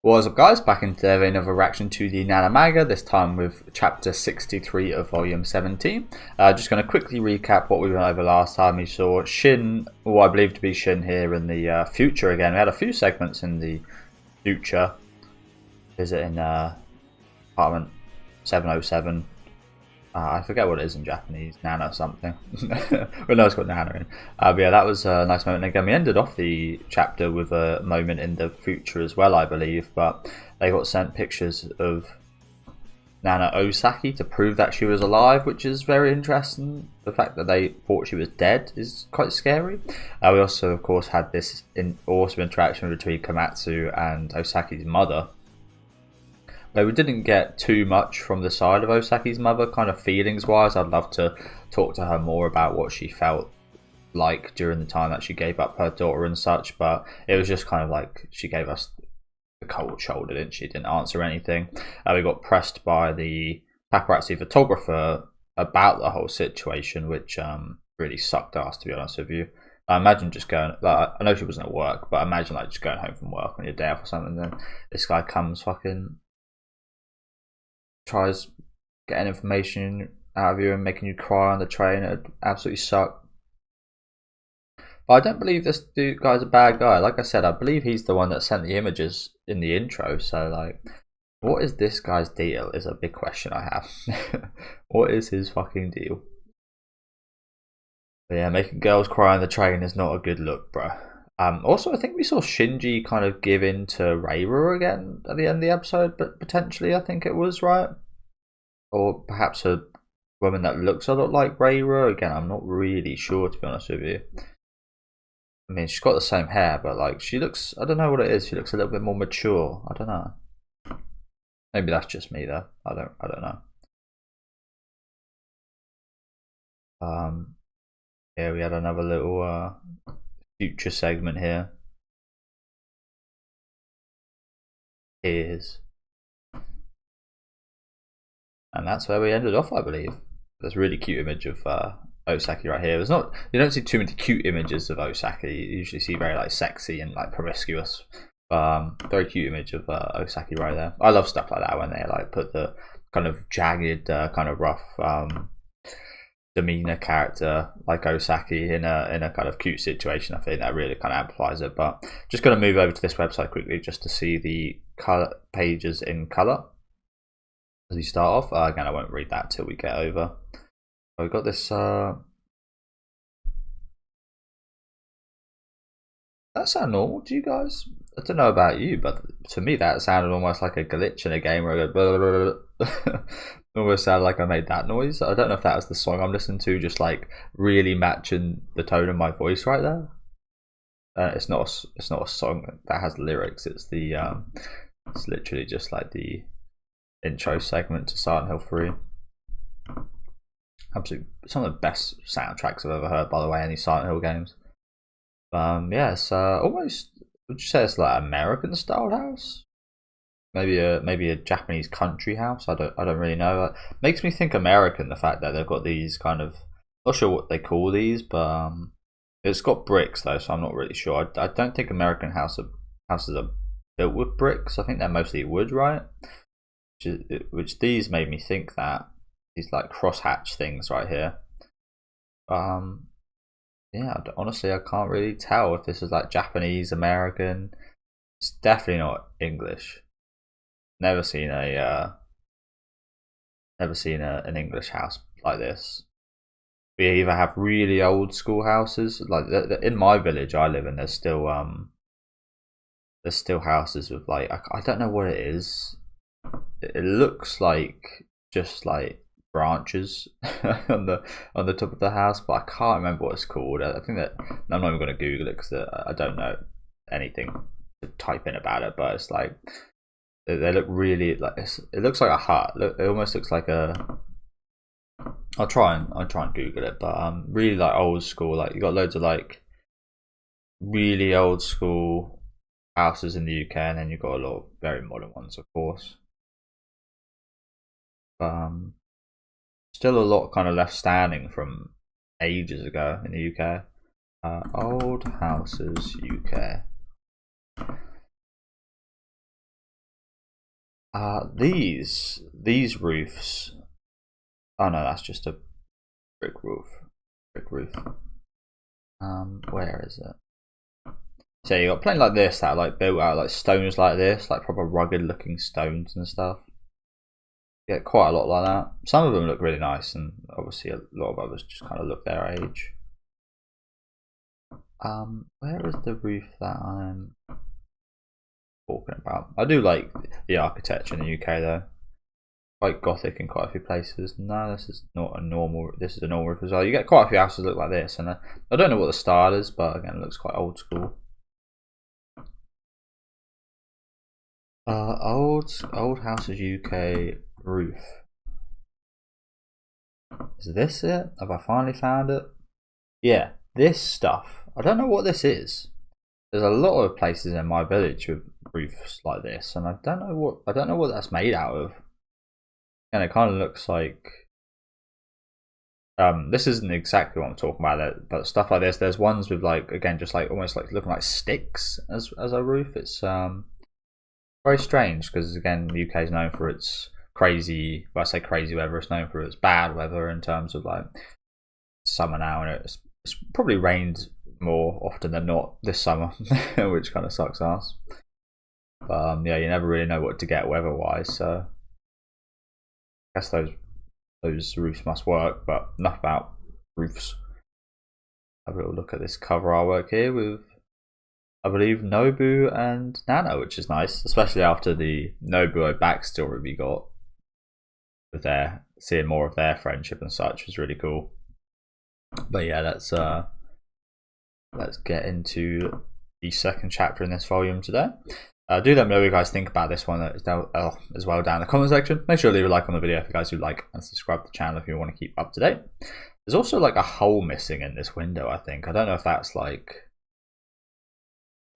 What's up guys, back into another reaction to the Nana manga, this time with chapter 63 of volume 17. Just going to quickly recap what we went over last time. We saw Shin, what I believe to be Shin here in the future again. We had a few segments in the future, visiting apartment 707. I forget what it is in Japanese, Nana something. But no, it's got Nana in. But yeah, that was a nice moment. Again, we ended off the chapter with a moment in the future as well, I believe. But they got sent pictures of Nana Osaki to prove that she was alive, which is very interesting. The fact that they thought she was dead is quite scary. We also, of course, had this awesome interaction between Komatsu and Osaki's mother. We didn't get too much from the side of Osaki's mother, kind of feelings wise. I'd love to talk to her more about what she felt like during the time that she gave up her daughter and such, but it was just kind of like she gave us the cold shoulder, didn't she? Didn't answer anything. We got pressed by the paparazzi photographer about the whole situation, which really sucked ass, to be honest with you. I imagine just going, like, I know she wasn't at work, but imagine like just going home from work on your day off or something, and then this guy comes fucking tries getting information out of you and making you cry on the train. It would absolutely suck. But I don't believe this guy's a bad guy. Like I said, I believe he's the one that sent the images in the intro. So like, what is this guy's deal is a big question I have. What is his fucking deal? But yeah, making girls cry on the train is not a good look, bro. Also, I think we saw Shinji kind of give in to Reira again at the end of the episode, but potentially I think it was, right? Or perhaps a woman that looks a lot like Reira. Again, I'm not really sure, to be honest with you. I mean, she's got the same hair, but like she looks, I don't know what it is. She looks a little bit more mature. I don't know. Maybe that's just me though. I don't know. Yeah, we had another little future segment here. Here's, and that's where we ended off, I believe. There's a really cute image of Osaki right here. There's not, you don't see too many cute images of Osaki. You usually see very like sexy and like promiscuous. Very cute image of Osaki right there. I love stuff like that when they like put the kind of jagged, kind of rough demeanor character like Osaki in a kind of cute situation. I think that really kind of amplifies it. But just going to move over to this website quickly just to see the color pages in color as we start off. Again, I won't read that till we get over. We've got this that sound normal to you guys? I don't know about you, but to me that sounded almost like a glitch in a game where I go blah, blah, blah. Almost sounded like I made that noise. I don't know if that was the song I'm listening to, just like really matching the tone of my voice right there. It's not a song that has lyrics. It's the it's literally just like the intro segment to Silent Hill 3. Absolutely, some of the best soundtracks I've ever heard, by the way, in these Silent Hill games. Yeah, it's almost, would you say it's like American styled house? Maybe a Japanese country house. I don't really know. It makes me think American, the fact that they've got these kind of, not sure what they call these, but it's got bricks though, so I'm not really sure. I don't think American houses are built with bricks. I think they're mostly wood, right? Which these made me think that these like crosshatch things right here. Yeah, honestly, I can't really tell if this is like Japanese, American. It's definitely not English. Never seen an English house like this. We either have really old school houses, like in my village I live in. There's still houses with like, I don't know what it is. It looks like just like branches on the top of the house, but I can't remember what it's called. I think that I'm not even going to Google it because I don't know anything to type in about it. But it's like they look really like it looks like a hut. It almost looks like a. I'll try and Google it, but really like old school. Like you got loads of like really old school houses in the UK, and then you've got a lot of very modern ones, of course. Still a lot kind of left standing from ages ago in the UK. Old houses UK. These roofs. Oh no, that's just a brick roof. Brick roof. Where is it? So you got plenty like this that are like built out like stones like this, like proper rugged looking stones and stuff. You get quite a lot like that. Some of them look really nice, and obviously a lot of others just kind of look their age. Where is the roof that I'm talking about? I do like the architecture in the UK though. Quite gothic in quite a few places. No, this is not a normal. This is a normal roof as well. You get quite a few houses that look like this, and I don't know what the style is, but again, it looks quite old school. Old houses UK roof. Is this it? Have I finally found it? Yeah, this stuff. I don't know what this is. There's a lot of places in my village with roofs like this, and I don't know what that's made out of. And it kind of looks like this isn't exactly what I'm talking about, but stuff like this. There's ones with like, again, just like almost like looking like sticks as a roof. It's very strange because again, the UK is known for its crazy. Well, I say crazy weather. It's known for its bad weather in terms of like summer now, and it's probably rained more often than not this summer, which kind of sucks ass. But yeah, you never really know what to get weather-wise, so I guess those roofs must work. But enough about roofs. Have a little look at this cover artwork here with, I believe, Nobu and Nana, which is nice, especially after the Nobuo backstory we got with seeing more of their friendship and such was really cool. But yeah, let's get into the second chapter in this volume today. Do let me know what you guys think about this one as well down in the comment section. Make sure to leave a like on the video if you guys do like, and subscribe to the channel if you want to keep up to date. There's also like a hole missing in this window, I think. I don't know if that's like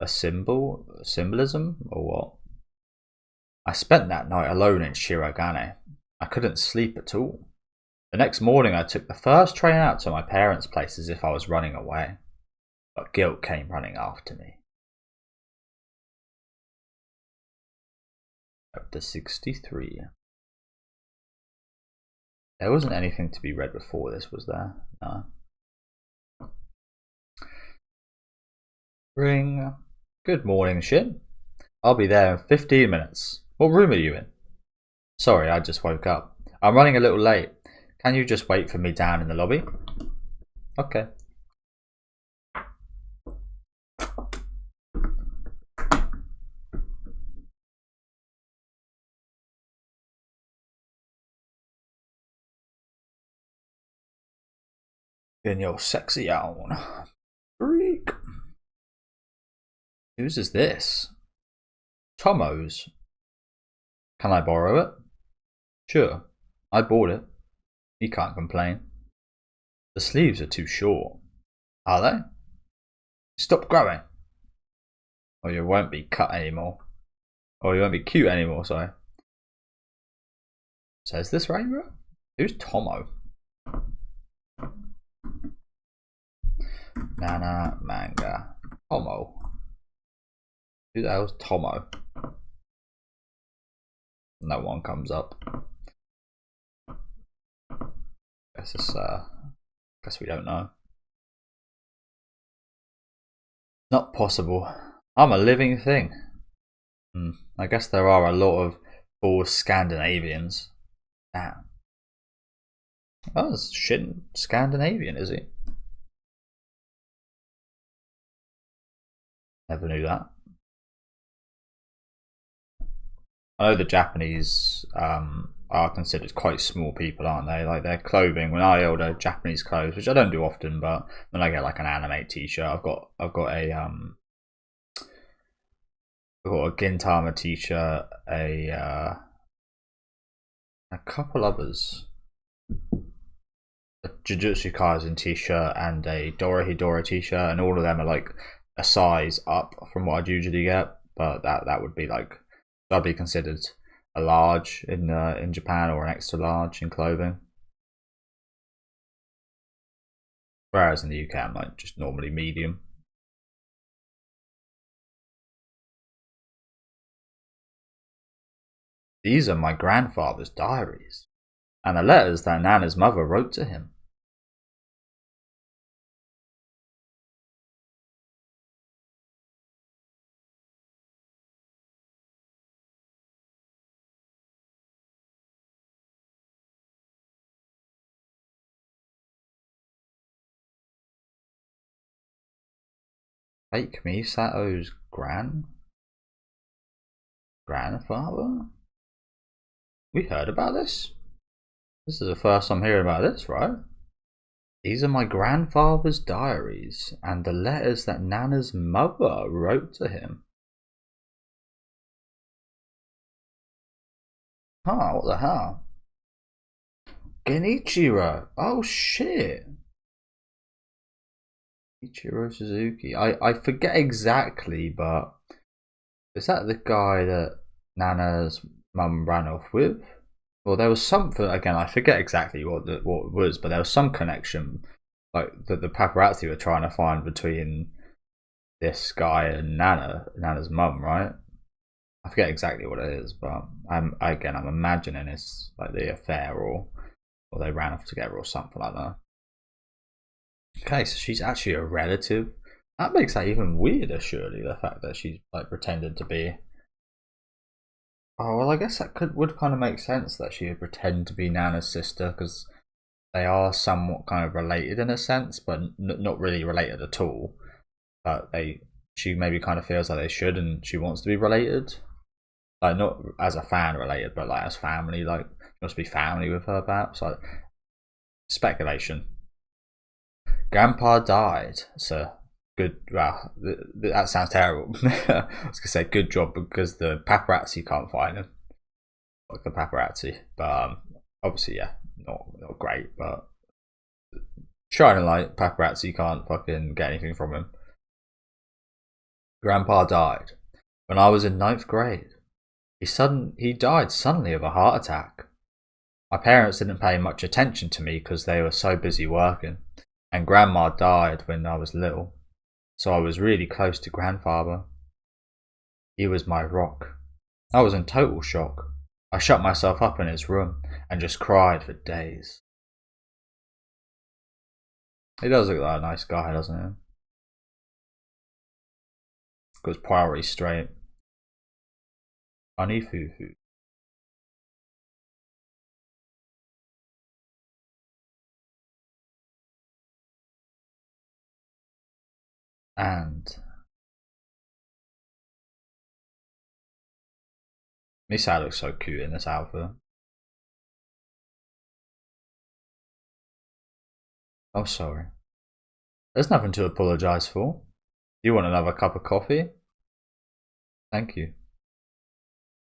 a symbolism or what. I spent that night alone in Shirogane. I couldn't sleep at all. The next morning I took the first train out to my parents' place as if I was running away. But guilt came running after me. Chapter 63. There wasn't anything to be read before this, was there? No. Ring. Good morning, Shin. I'll be there in 15 minutes. What room are you in? Sorry, I just woke up. I'm running a little late. Can you just wait for me down in the lobby? Okay. In your sexy own. Freak. Whose is this? Tomo's. Can I borrow it? Sure. I bought it. You can't complain. The sleeves are too short. Are they? Stop growing. Or you won't be cut anymore. Or you won't be cute anymore, sorry. Says this right here? Who's Tomo? Nana Manga. Tomo. Who the hell's Tomo? No one comes up. Guess we don't know. Not possible. I'm a living thing. I guess there are a lot of full Scandinavians. Damn. Oh, it's Shin Scandinavian, is he? Never knew that. I know the Japanese are considered quite small people, aren't they? Like their clothing. When I order Japanese clothes, which I don't do often, but when I get like an anime T-shirt, I've got a Gintama T-shirt, a couple others, a Jujutsu Kaisen T-shirt, and a Dorohedoro T-shirt, and all of them are like a size up from what I'd usually get. But that would be like, that'd be considered a large in Japan, or an extra large in clothing. Whereas in the UK, I'm like just normally medium. These are my grandfather's diaries, and the letters that Nana's mother wrote to him. Fake Misato's grandfather? We heard about this? This is the first I'm hearing about this, right? These are my grandfather's diaries and the letters that Nana's mother wrote to him. Huh, what the hell? Genichiro! Oh shit! Ichiro Suzuki. I forget exactly, but is that the guy that Nana's mum ran off with? Well, there was something, again, I forget exactly what it was, but there was some connection, like that the paparazzi were trying to find between this guy and Nana's mum, right? I forget exactly what it is, but I'm imagining it's like the affair, or they ran off together or something like that. Okay, so she's actually a relative. That makes that even weirder, surely, the fact that she's like pretended to be. Oh well, I guess that would kind of make sense that she would pretend to be Nana's sister, because they are somewhat kind of related in a sense, but not really related at all. But she maybe kind of feels like they should, and she wants to be related. Like not as a fan related, but like as family. Like she wants to be family with her, perhaps. Like speculation. Grandpa died, so good. Well, that sounds terrible. I was gonna say good job because the paparazzi can't find him. Like the paparazzi, but obviously, yeah, not great. But shining light, paparazzi can't fucking get anything from him. Grandpa died when I was in 9th grade. He died suddenly of a heart attack. My parents didn't pay much attention to me because they were so busy working. And Grandma died when I was little, so I was really close to Grandfather. He was my rock. I was in total shock. I shut myself up in his room and just cried for days. He does look like a nice guy, doesn't he? Got his priorities straight. Funny foo-foo. And Misa looks so cute in this outfit. Oh, sorry. There's nothing to apologise for. You want another cup of coffee? Thank you.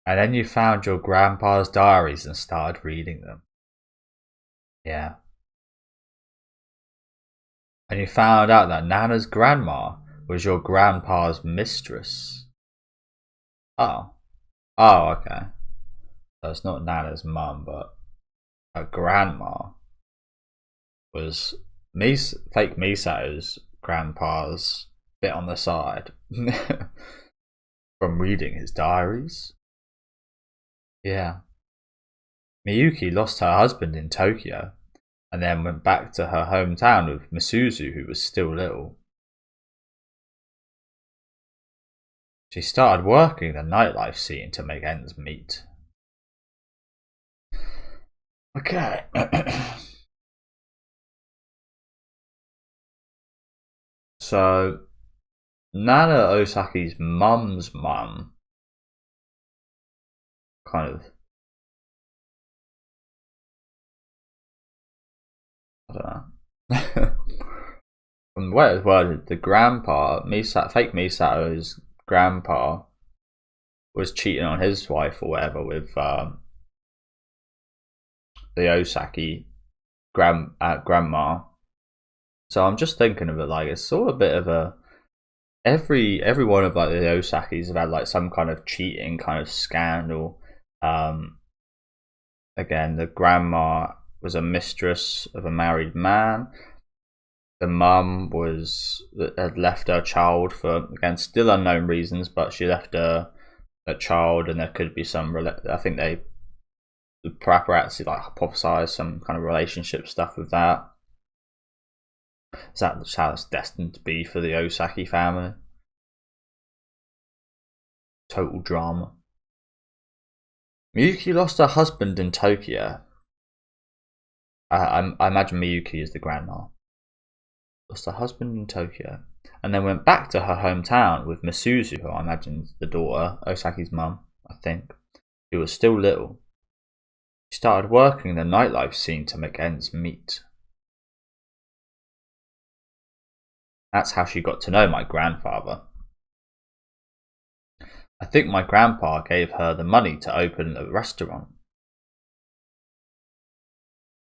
And then you found your grandpa's diaries and started reading them. Yeah. And you found out that Nana's grandma was your grandpa's mistress. Oh. Oh, okay. So it's not Nana's mum, but her grandma was fake Misato's grandpa's bit on the side from reading his diaries. Yeah. Miyuki lost her husband in Tokyo and then went back to her hometown with Misuzu, who was still little. She started working the nightlife scene to make ends meet. Okay. So, Nana Osaki's mum's mum kind of, I don't know. From the way it was worded, the grandpa, fake Misato's grandpa, was cheating on his wife or whatever with the Osaki grandma. So I'm just thinking of it like it's sort of a bit of a every one of like the Osakis have had like some kind of cheating kind of scandal. Again, the grandma was a mistress of a married man. The mum had left her child for, again, still unknown reasons, but she left her a child, and there could be some. I think the paparazzi like hypothesized some kind of relationship stuff with that. Is that how it's destined to be for the Osaki family? Total drama. Miyuki lost her husband in Tokyo. I imagine Miyuki is the grandma. Lost her husband in Tokyo, and then went back to her hometown with Misuzu, who I imagine is the daughter, Osaki's mum, I think, who was still little. She started working in the nightlife scene to make ends meet. That's how she got to know my grandfather. I think my grandpa gave her the money to open a restaurant.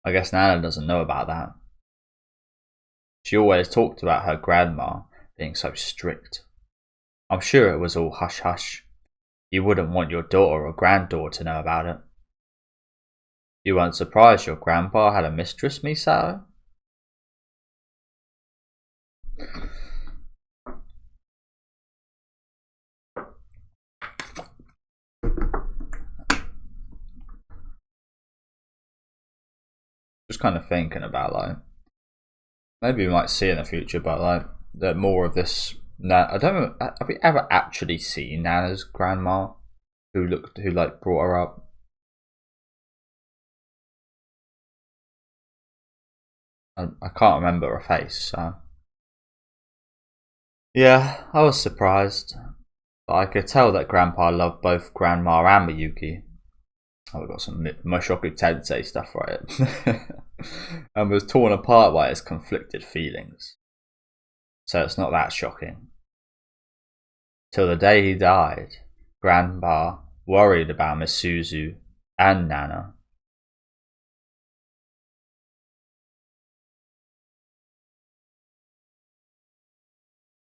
I guess Nana doesn't know about that. She always talked about her grandma being so strict. I'm sure it was all hush-hush. You wouldn't want your daughter or granddaughter to know about it. You weren't surprised your grandpa had a mistress, Misato? Just kind of thinking about like maybe we might see in the future, but like that more of this. I don't know. Have we ever actually seen Nana's grandma, who like brought her up? I can't remember her face. So yeah, I was surprised, but I could tell that Grandpa loved both Grandma and Miyuki. Oh, we've got some Mushoku Tensei stuff right, and was torn apart by his conflicted feelings. So it's not that shocking. Till the day he died, Grandpa worried about Misuzu and Nana.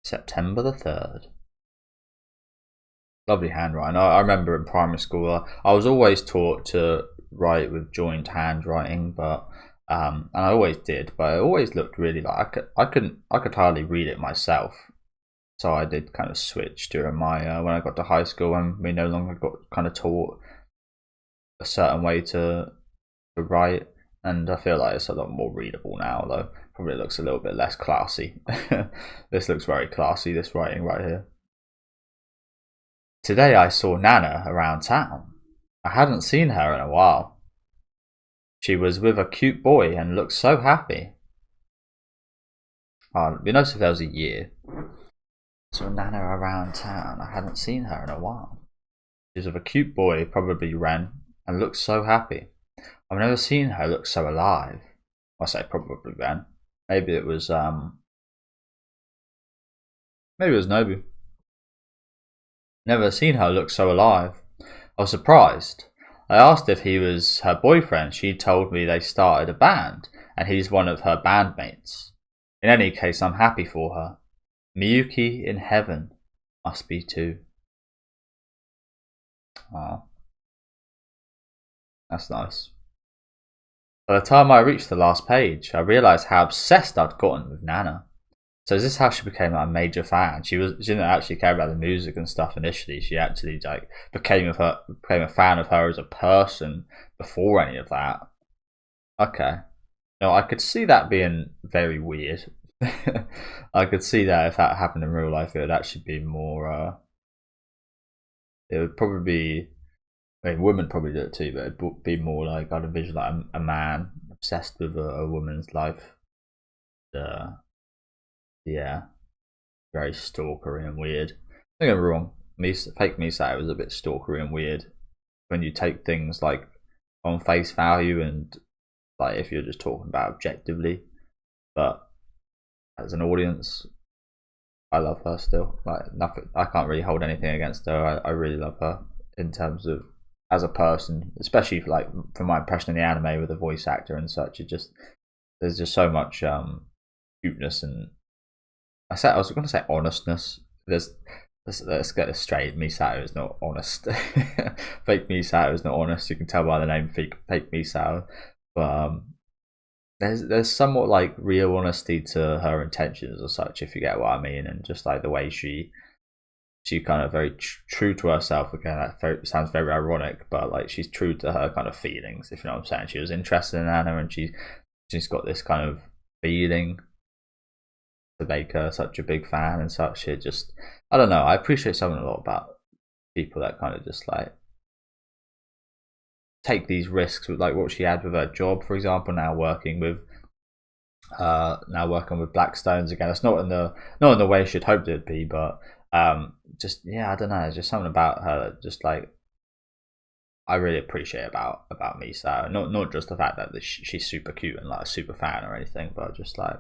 September the 3rd. Lovely handwriting. I remember in primary school, I was always taught to write with joined handwriting, but and I always did, but it always looked really like I could hardly read it myself. So I did kind of switch during my when I got to high school, and we no longer got kind of taught a certain way to write, and I feel like it's a lot more readable now, though probably looks a little bit less classy. This looks very classy, this writing right here. Today I saw Nana around town. I hadn't seen her in a while. She was with a cute boy and looked so happy. It'd be nice if there was a year. Saw Nana around town. I hadn't seen her in a while. She was with a cute boy, probably Ren, and looked so happy. I've never seen her look so alive. I say probably Ren. Maybe it was Nobu. Never seen her look so alive. I was surprised. I asked if he was her boyfriend. She told me they started a band, and he's one of her bandmates. In any case, I'm happy for her. Miyuki in heaven must be too. Oh, that's nice. By the time I reached the last page, I realised how obsessed I'd gotten with Nana. So is this how she became a major fan? She didn't actually care about the music and stuff initially. She actually like became a fan of her as a person before any of that. Okay. No, I could see that being very weird. I could see that if that happened in real life, it would actually be more. It would probably be. I mean, women probably do it too, but it'd be more like I'd envision like a man obsessed with a woman's life. Yeah, very stalkery and weird. Don't get me wrong, fake Misato was a bit stalkery and weird when you take things like on face value and like if you're just talking about objectively. But as an audience, I love her still. Like nothing, I can't really hold anything against her. I really love her in terms of as a person, especially like from my impression in the anime with the voice actor and such. There's just so much cuteness and I was going to say honestness. Let's get this straight. Misato is not honest. Fake Misato is not honest. You can tell by the name fake Misato. But there's somewhat like real honesty to her intentions or such, if you get what I mean, and just like the way she she's kind of very true to herself. Again, that sounds very ironic, but like she's true to her kind of feelings, if you know what I'm saying. She was interested in Anna, and she's got this kind of feeling to make her such a big fan and such. It just, I don't know, I appreciate something a lot about people that kind of just like take these risks with like what she had with her job, for example, now working with Blackstones again. It's not in the way she'd hoped it'd be, but just, yeah, I don't know, there's just something about her that just like I really appreciate about Misa. Not just the fact that she's super cute and like a super fan or anything, but just like,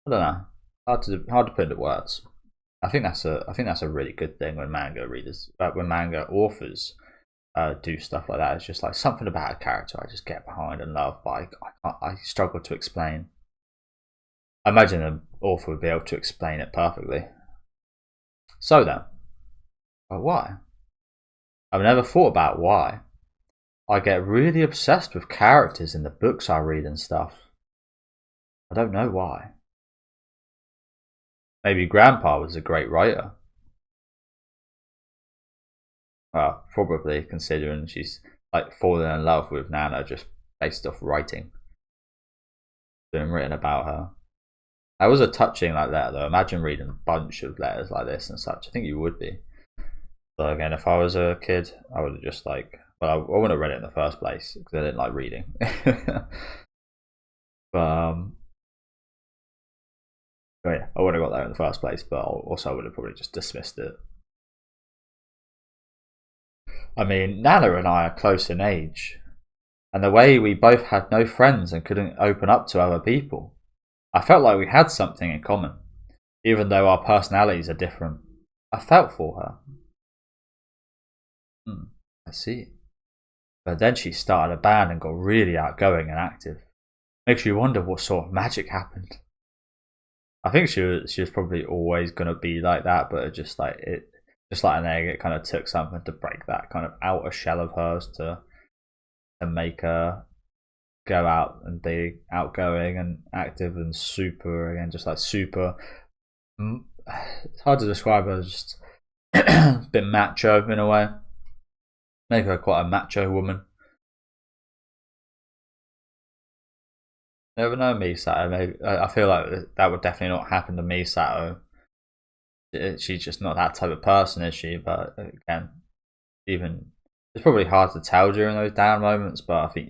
I don't know, hard to put into words. I think that's a really good thing when manga readers, when manga authors do stuff like that. It's just like something about a character I just get behind and love, but I struggle to explain. I imagine an author would be able to explain it perfectly. So then, but why? I've never thought about why. I get really obsessed with characters in the books I read and stuff. I don't know why. Maybe Grandpa was a great writer. Well, probably, considering she's like falling in love with Nana just based off writing. Being written about her. That was a touching like letter though. Imagine reading a bunch of letters like this and such. I think you would be. But again, if I was a kid, I would have just like, well, I wouldn't have read it in the first place because I didn't like reading. But yeah, I wouldn't have got there in the first place, but also I would have probably just dismissed it. I mean, Nana and I are close in age, and the way we both had no friends and couldn't open up to other people, I felt like we had something in common, even though our personalities are different. I felt for her. I see. But then she started a band and got really outgoing and active. Makes you wonder what sort of magic happened. I think she was probably always gonna be like that, but just like an egg, it kind of took something to break that kind of outer shell of hers to make her go out and be outgoing and active and super again, just like super. It's hard to describe her, just a bit macho in a way. Make her quite a macho woman. Never know Misato. Maybe I feel like that would definitely not happen to Misato. She's just not that type of person, is she? But again, even it's probably hard to tell during those down moments. But I think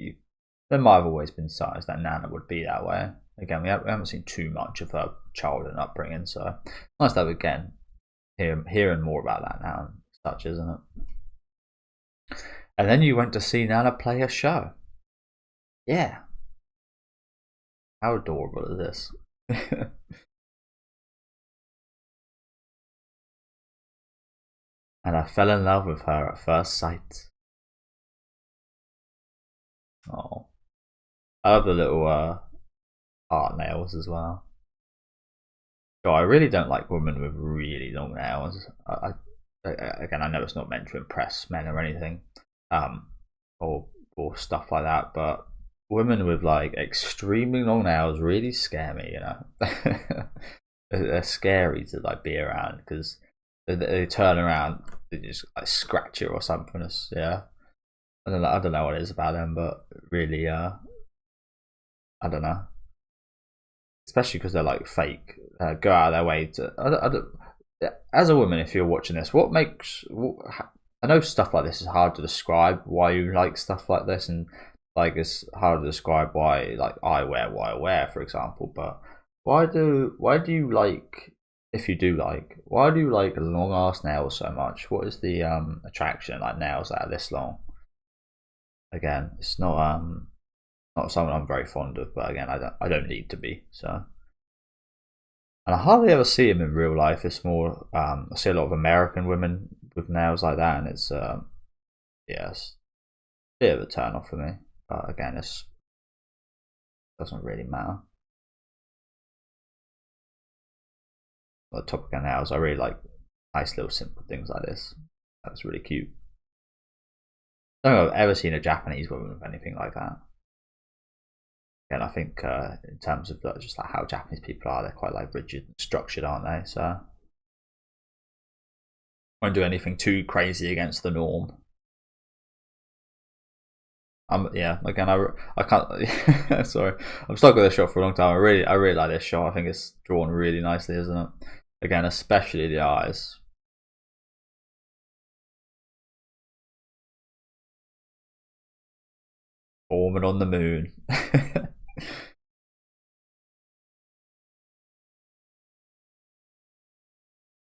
there might have always been signs that Nana would be that way. Again, we haven't seen too much of her childhood and upbringing, so nice to have again hearing more about that now and such, isn't it? And then you went to see Nana play a show. Yeah. How adorable is this? And I fell in love with her at first sight. Oh, I love the little art nails as well. So I really don't like women with really long nails. Again, I know it's not meant to impress men or anything, or stuff like that, but women with like extremely long nails really scare me. You know, they're scary to like be around because they turn around, they just like scratch you or something. Yeah, I don't know what it is about them, but really, I don't know. Especially because they're like fake. Go out of their way to. As a woman, if you're watching this, what makes? I know stuff like this is hard to describe why you like stuff like this, and like it's hard to describe why like I wear what I wear, for example. But why do you like? If you do like, why do you like long ass nails so much? What is the attraction like nails that are this long? Again, it's not something I'm very fond of, but again, I don't need to be. So, and I hardly ever see them in real life. It's more I see a lot of American women with nails like that, and it's it's a bit of a turn off for me. But again, it doesn't really matter. The topic of nails, I really like nice little simple things like this. That's really cute. I don't think I've ever seen a Japanese woman with anything like that. And I think in terms of just like how Japanese people are, they're quite like rigid and structured, aren't they? So won't do anything too crazy against the norm. Yeah, again, I can't. Sorry, I'm stuck with this shot for a long time. I really like this shot. I think it's drawn really nicely, isn't it? Again, especially the eyes. Foreman on the moon.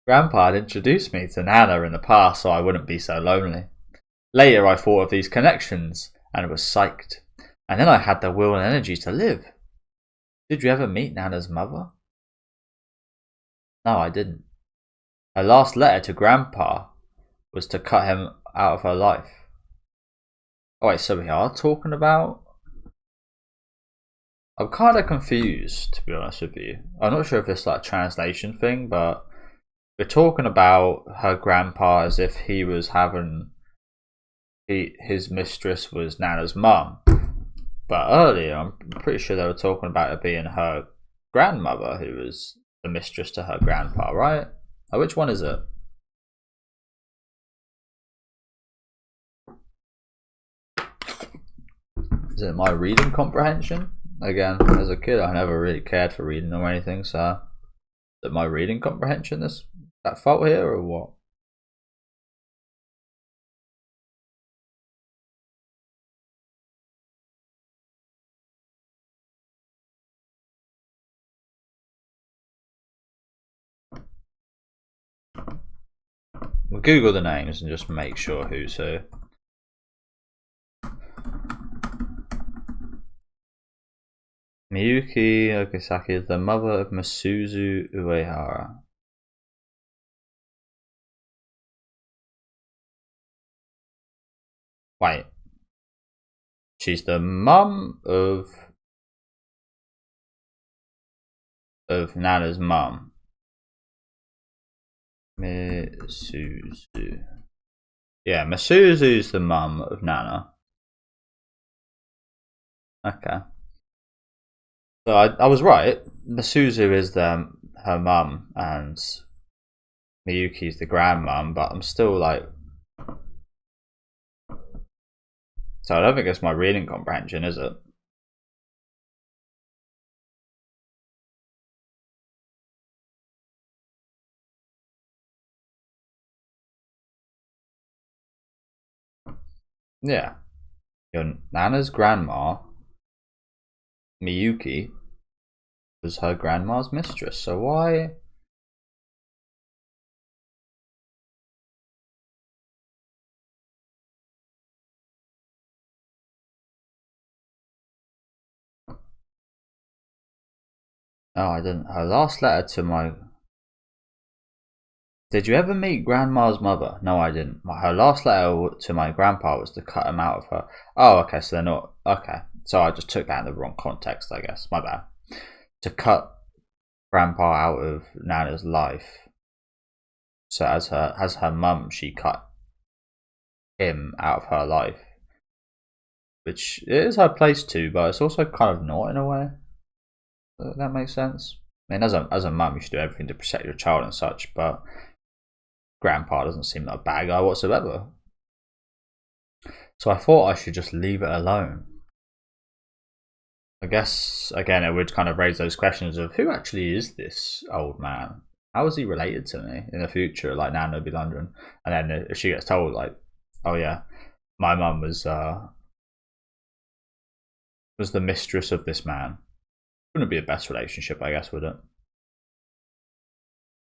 Grandpa had introduced me to Nana in the past so I wouldn't be so lonely. Later I thought of these connections and was psyched. And then I had the will and energy to live. Did you ever meet Nana's mother? No, I didn't. Her last letter to Grandpa was to cut him out of her life. Oh wait, so we are talking about... I'm kind of confused, to be honest with you. I'm not sure if it's like a translation thing, but we're talking about her grandpa as if he was having... his mistress was Nana's mum. But earlier, I'm pretty sure they were talking about it being her grandmother who was the mistress to her grandpa, right? Oh, which one is it? Is it my reading comprehension? Again, as a kid, I never really cared for reading or anything, so... Is it my reading comprehension that's at fault here, or what? We'll Google the names and just make sure who's who. Miyuki Okasaki is the mother of Masuzu Uehara. Wait. She's the mum of Nana's mum. Masuzu. Yeah, Masuzu's the mum of Nana. Okay. So I was right. Masuzu is her mum and Miyuki's the grandmum, but I'm still like... So I don't think it's my reading comprehension, is it? Yeah. Your Nana's grandma, Miyuki, was her grandma's mistress. So why? Oh, I didn't. Her last letter to my... Did you ever meet Grandma's mother? No, I didn't. Her last letter to my grandpa was to cut him out of her. Oh, okay, so they're not... Okay, so I just took that in the wrong context, I guess. My bad. To cut Grandpa out of Nana's life. So as her mum, she cut him out of her life. Which is her place too, but it's also kind of not in a way. Does that make sense? I mean, as a mum, you should do everything to protect your child and such, but Grandpa doesn't seem like a bad guy whatsoever. So I thought I should just leave it alone. I guess, again, it would kind of raise those questions of who actually is this old man? How is he related to me in the future? Like, Nana would be London. And then if she gets told, like, oh yeah, my mum was the mistress of this man. Wouldn't be the best relationship, I guess, would it?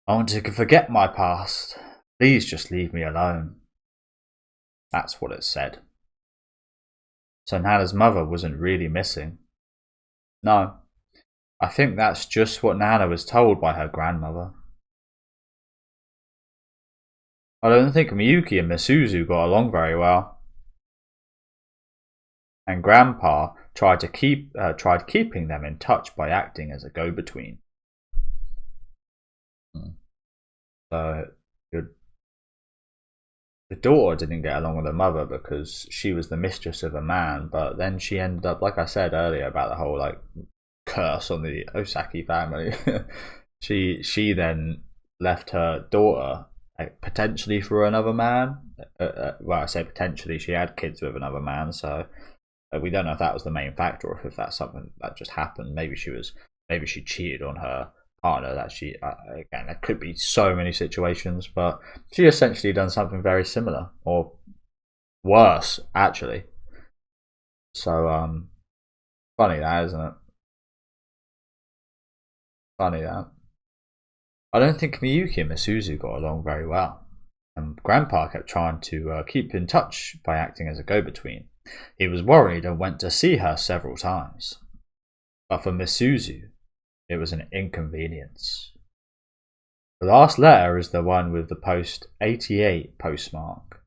I want to forget my past. Please just leave me alone. That's what it said. So Nana's mother wasn't really missing. No. I think that's just what Nana was told by her grandmother. I don't think Miyuki and Masuzu got along very well. And Grandpa tried keeping them in touch by acting as a go-between. So the daughter didn't get along with her mother because she was the mistress of a man, but then she ended up, like I said earlier about the whole like curse on the Osaki family. she then left her daughter like, potentially for another man. Well, I say potentially, she had kids with another man, so we don't know if that was the main factor or if that's something that just happened. Maybe she cheated on her partner. That she again, there could be so many situations, but she essentially done something very similar or worse, actually. So funny that, isn't it? Funny that. I don't think Miyuki and Misuzu got along very well, and Grandpa kept trying to keep in touch by acting as a go-between. He was worried and went to see her several times. But for Misuzu, it was an inconvenience. The last letter is the one with the post 88 postmark.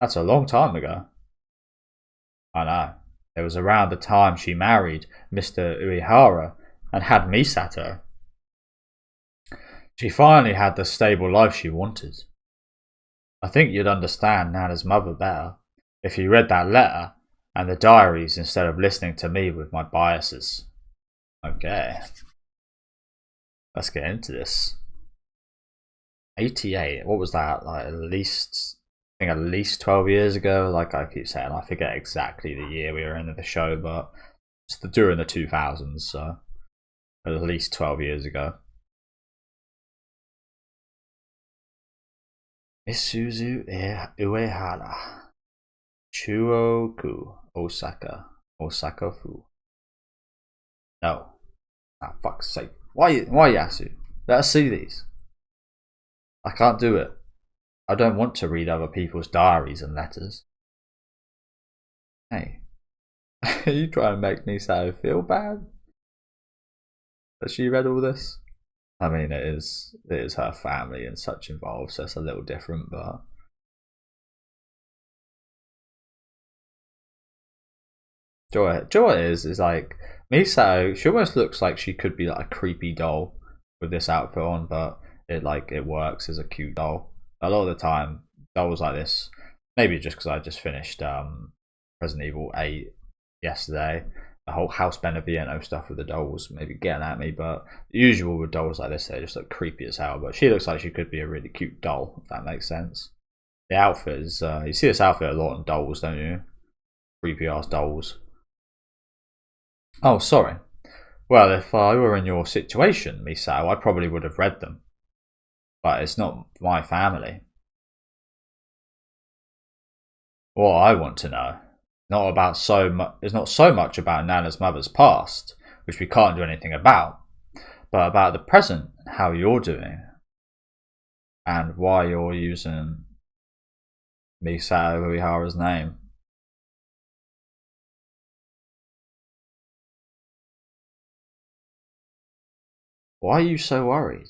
That's a long time ago. I know. It was around the time she married Mr. Uehara and had Misato. She finally had the stable life she wanted. I think you'd understand Nana's mother better if you read that letter and the diaries instead of listening to me with my biases. Okay. Let's get into this. 88, what was that? Like at least 12 years ago. Like I keep saying, I forget exactly the year we were in the show, but it's during the 2000s, so at least 12 years ago. Misuzu Uehara, Chuoku, Osaka Fu. No. Ah, fuck's sake. Why Yasu? Let us see these. I can't do it. I don't want to read other people's diaries and letters. Hey. Are you trying to make Misato feel bad that she read all this? I mean, it is her family and such involved, so it's a little different, but Joy is like Misato. She almost looks like she could be like a creepy doll with this outfit on, but it works as a cute doll. A lot of the time, dolls like this, maybe just because I just finished Resident Evil 8 yesterday. The whole House Beneviento stuff with the dolls maybe getting at me, but the usual with dolls like this, they just look creepy as hell. But she looks like she could be a really cute doll, if that makes sense. The outfit is, you see this outfit a lot in dolls, don't you? Creepy ass dolls. Oh, sorry. Well, if I were in your situation, Misao, I probably would have read them. But it's not my family. What I want to know it's not so much about Nana's mother's past, which we can't do anything about, but about the present, how you're doing, and why you're using Misato Uehara's name. Why are you so worried?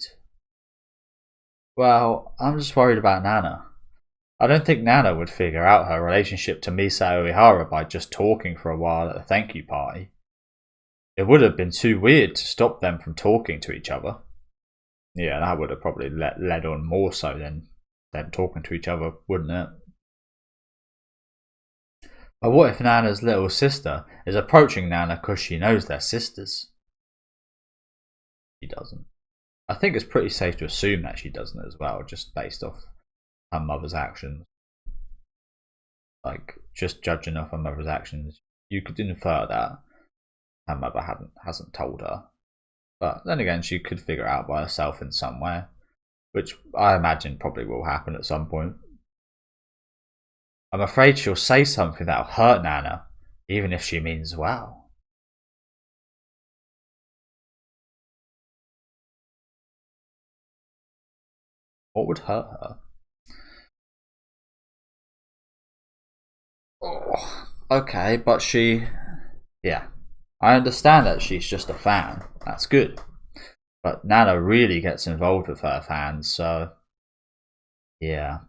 Well, I'm just worried about Nana. I don't think Nana would figure out her relationship to Misato Uehara by just talking for a while at the thank you party. It would have been too weird to stop them from talking to each other. Yeah, that would have probably led on more so than them talking to each other, wouldn't it? But what if Nana's little sister is approaching Nana because she knows they're sisters? She doesn't. I think it's pretty safe to assume that she doesn't as well, just based off her mother's actions. Like, just judging off her mother's actions, you could infer that her mother hasn't told her. But then again, she could figure out by herself in some way, which I imagine probably will happen at some point. I'm afraid she'll say something that'll hurt Nana, even if she means well. What would hurt her? Oh, okay, but yeah, I understand that she's just a fan. That's good. But Nana really gets involved with her fans, so yeah.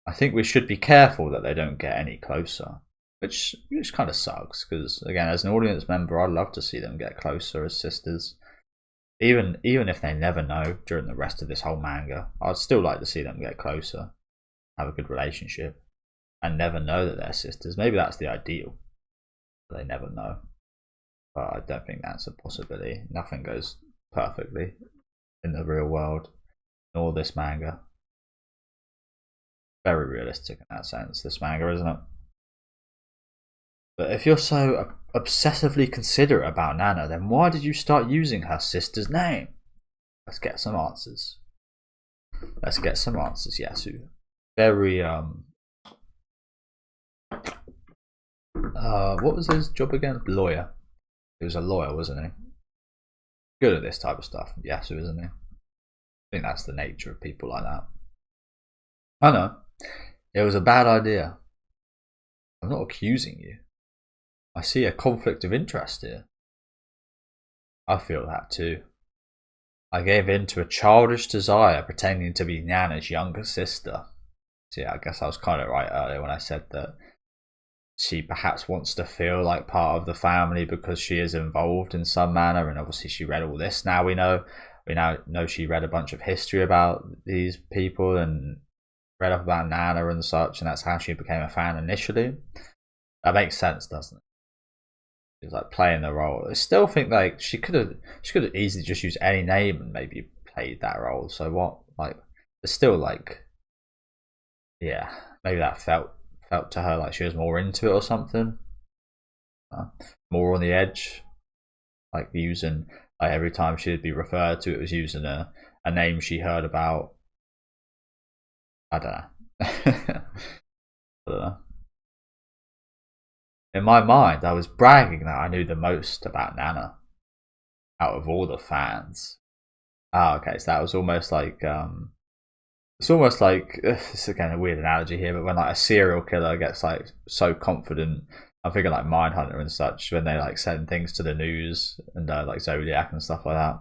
I think we should be careful that they don't get any closer. Which kind of sucks, because again, as an audience member, I'd love to see them get closer as sisters. Even if they never know during the rest of this whole manga, I'd still like to see them get closer, have a good relationship, and never know that they're sisters. Maybe that's the ideal. They never know. But I don't think that's a possibility. Nothing goes perfectly in the real world, nor this manga. very realistic in that sense, this manga, isn't it? But if you're so obsessively considerate about Nana, then why did you start using her sister's name? Let's get some answers. Let's get some answers, Yasu. Very, what was his job again? Lawyer. He was a lawyer, wasn't he? Good at this type of stuff, Yasu, isn't he? I think that's the nature of people like that. I know. It was a bad idea. I'm not accusing you. I see a conflict of interest here. I feel that too. I gave in to a childish desire pretending to be Nana's younger sister. So yeah, I guess I was kind of right earlier when I said that she perhaps wants to feel like part of the family because she is involved in some manner, and obviously she read all this. Now we now know she read a bunch of history about these people and read up about Nana and such, and that's how she became a fan initially. That makes sense, doesn't it? She was like playing the role. I still think like she could have easily just used any name and maybe played that role. So what? Like, it's still like, yeah, maybe that felt to her like she was more into it or something, more on the edge, like using, like every time she'd be referred to, it was using a name she heard about. I don't know. I don't know. In my mind, I was bragging that I knew the most about Nana out of all the fans. Ah, okay, so that was almost like it's almost like, it's again a weird analogy here, but when like a serial killer gets like so confident, I'm thinking like Mindhunter and such, when they like send things to the news and like Zodiac and stuff like that,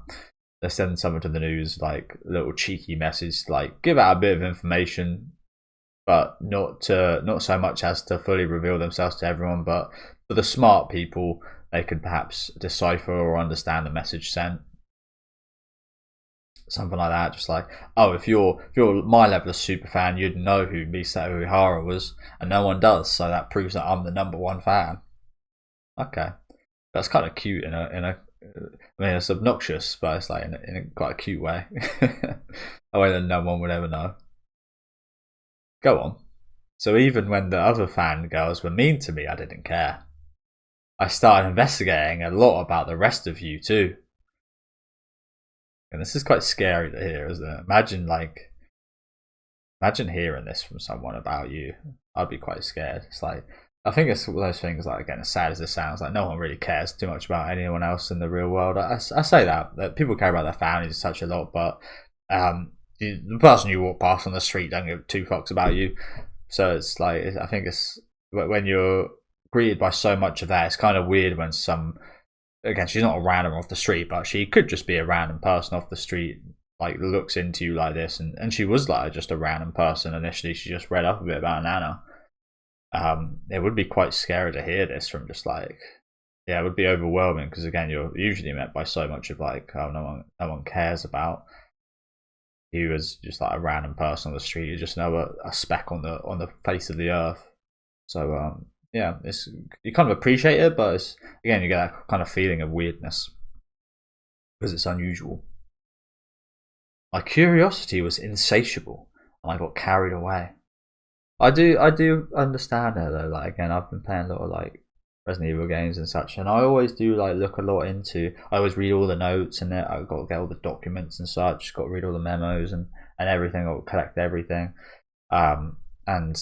they send someone to the news like a little cheeky message, like give out a bit of information, but not so much as to fully reveal themselves to everyone. But for the smart people, they could perhaps decipher or understand the message sent. Something like that, just like, oh, if you're my level of super fan, you'd know who Misato Uehara was, and no one does, so that proves that I'm the #1 fan. Okay, that's kind of cute in a I mean, it's obnoxious, but it's like in a quite a cute way, a way that no one would ever know. Go on. So even when the other fangirls were mean to me, I didn't care. I started investigating a lot about the rest of you too. And this is quite scary to hear, isn't it? Imagine hearing this from someone about you. I'd be quite scared. It's like, I think it's one of those things, like, again, as sad as it sounds, like no one really cares too much about anyone else in the real world. I say that people care about their families such a lot, but the person you walk past on the street don't give two fucks about you. So it's like, I think it's when you're greeted by so much of that, it's kind of weird when again, she's not a random off the street, but she could just be a random person off the street, like looks into you like this, and she was like just a random person initially. She just read up a bit about Nana. It would be quite scary to hear this from just like, yeah, it would be overwhelming, because again, you're usually met by so much of like, oh, no one cares about you as just like a random person on the street. You just know a speck on the face of the earth. So yeah, you kind of appreciate it, but again, you get that kind of feeling of weirdness because it's unusual. My curiosity was insatiable, and I got carried away. I do understand her though. Like, again, I've been playing a lot of like Resident Evil games and such, and I always do like look a lot into. I always read all the notes in it. I've got to get all the documents and such. Got to read all the memos and everything. I'll collect everything, and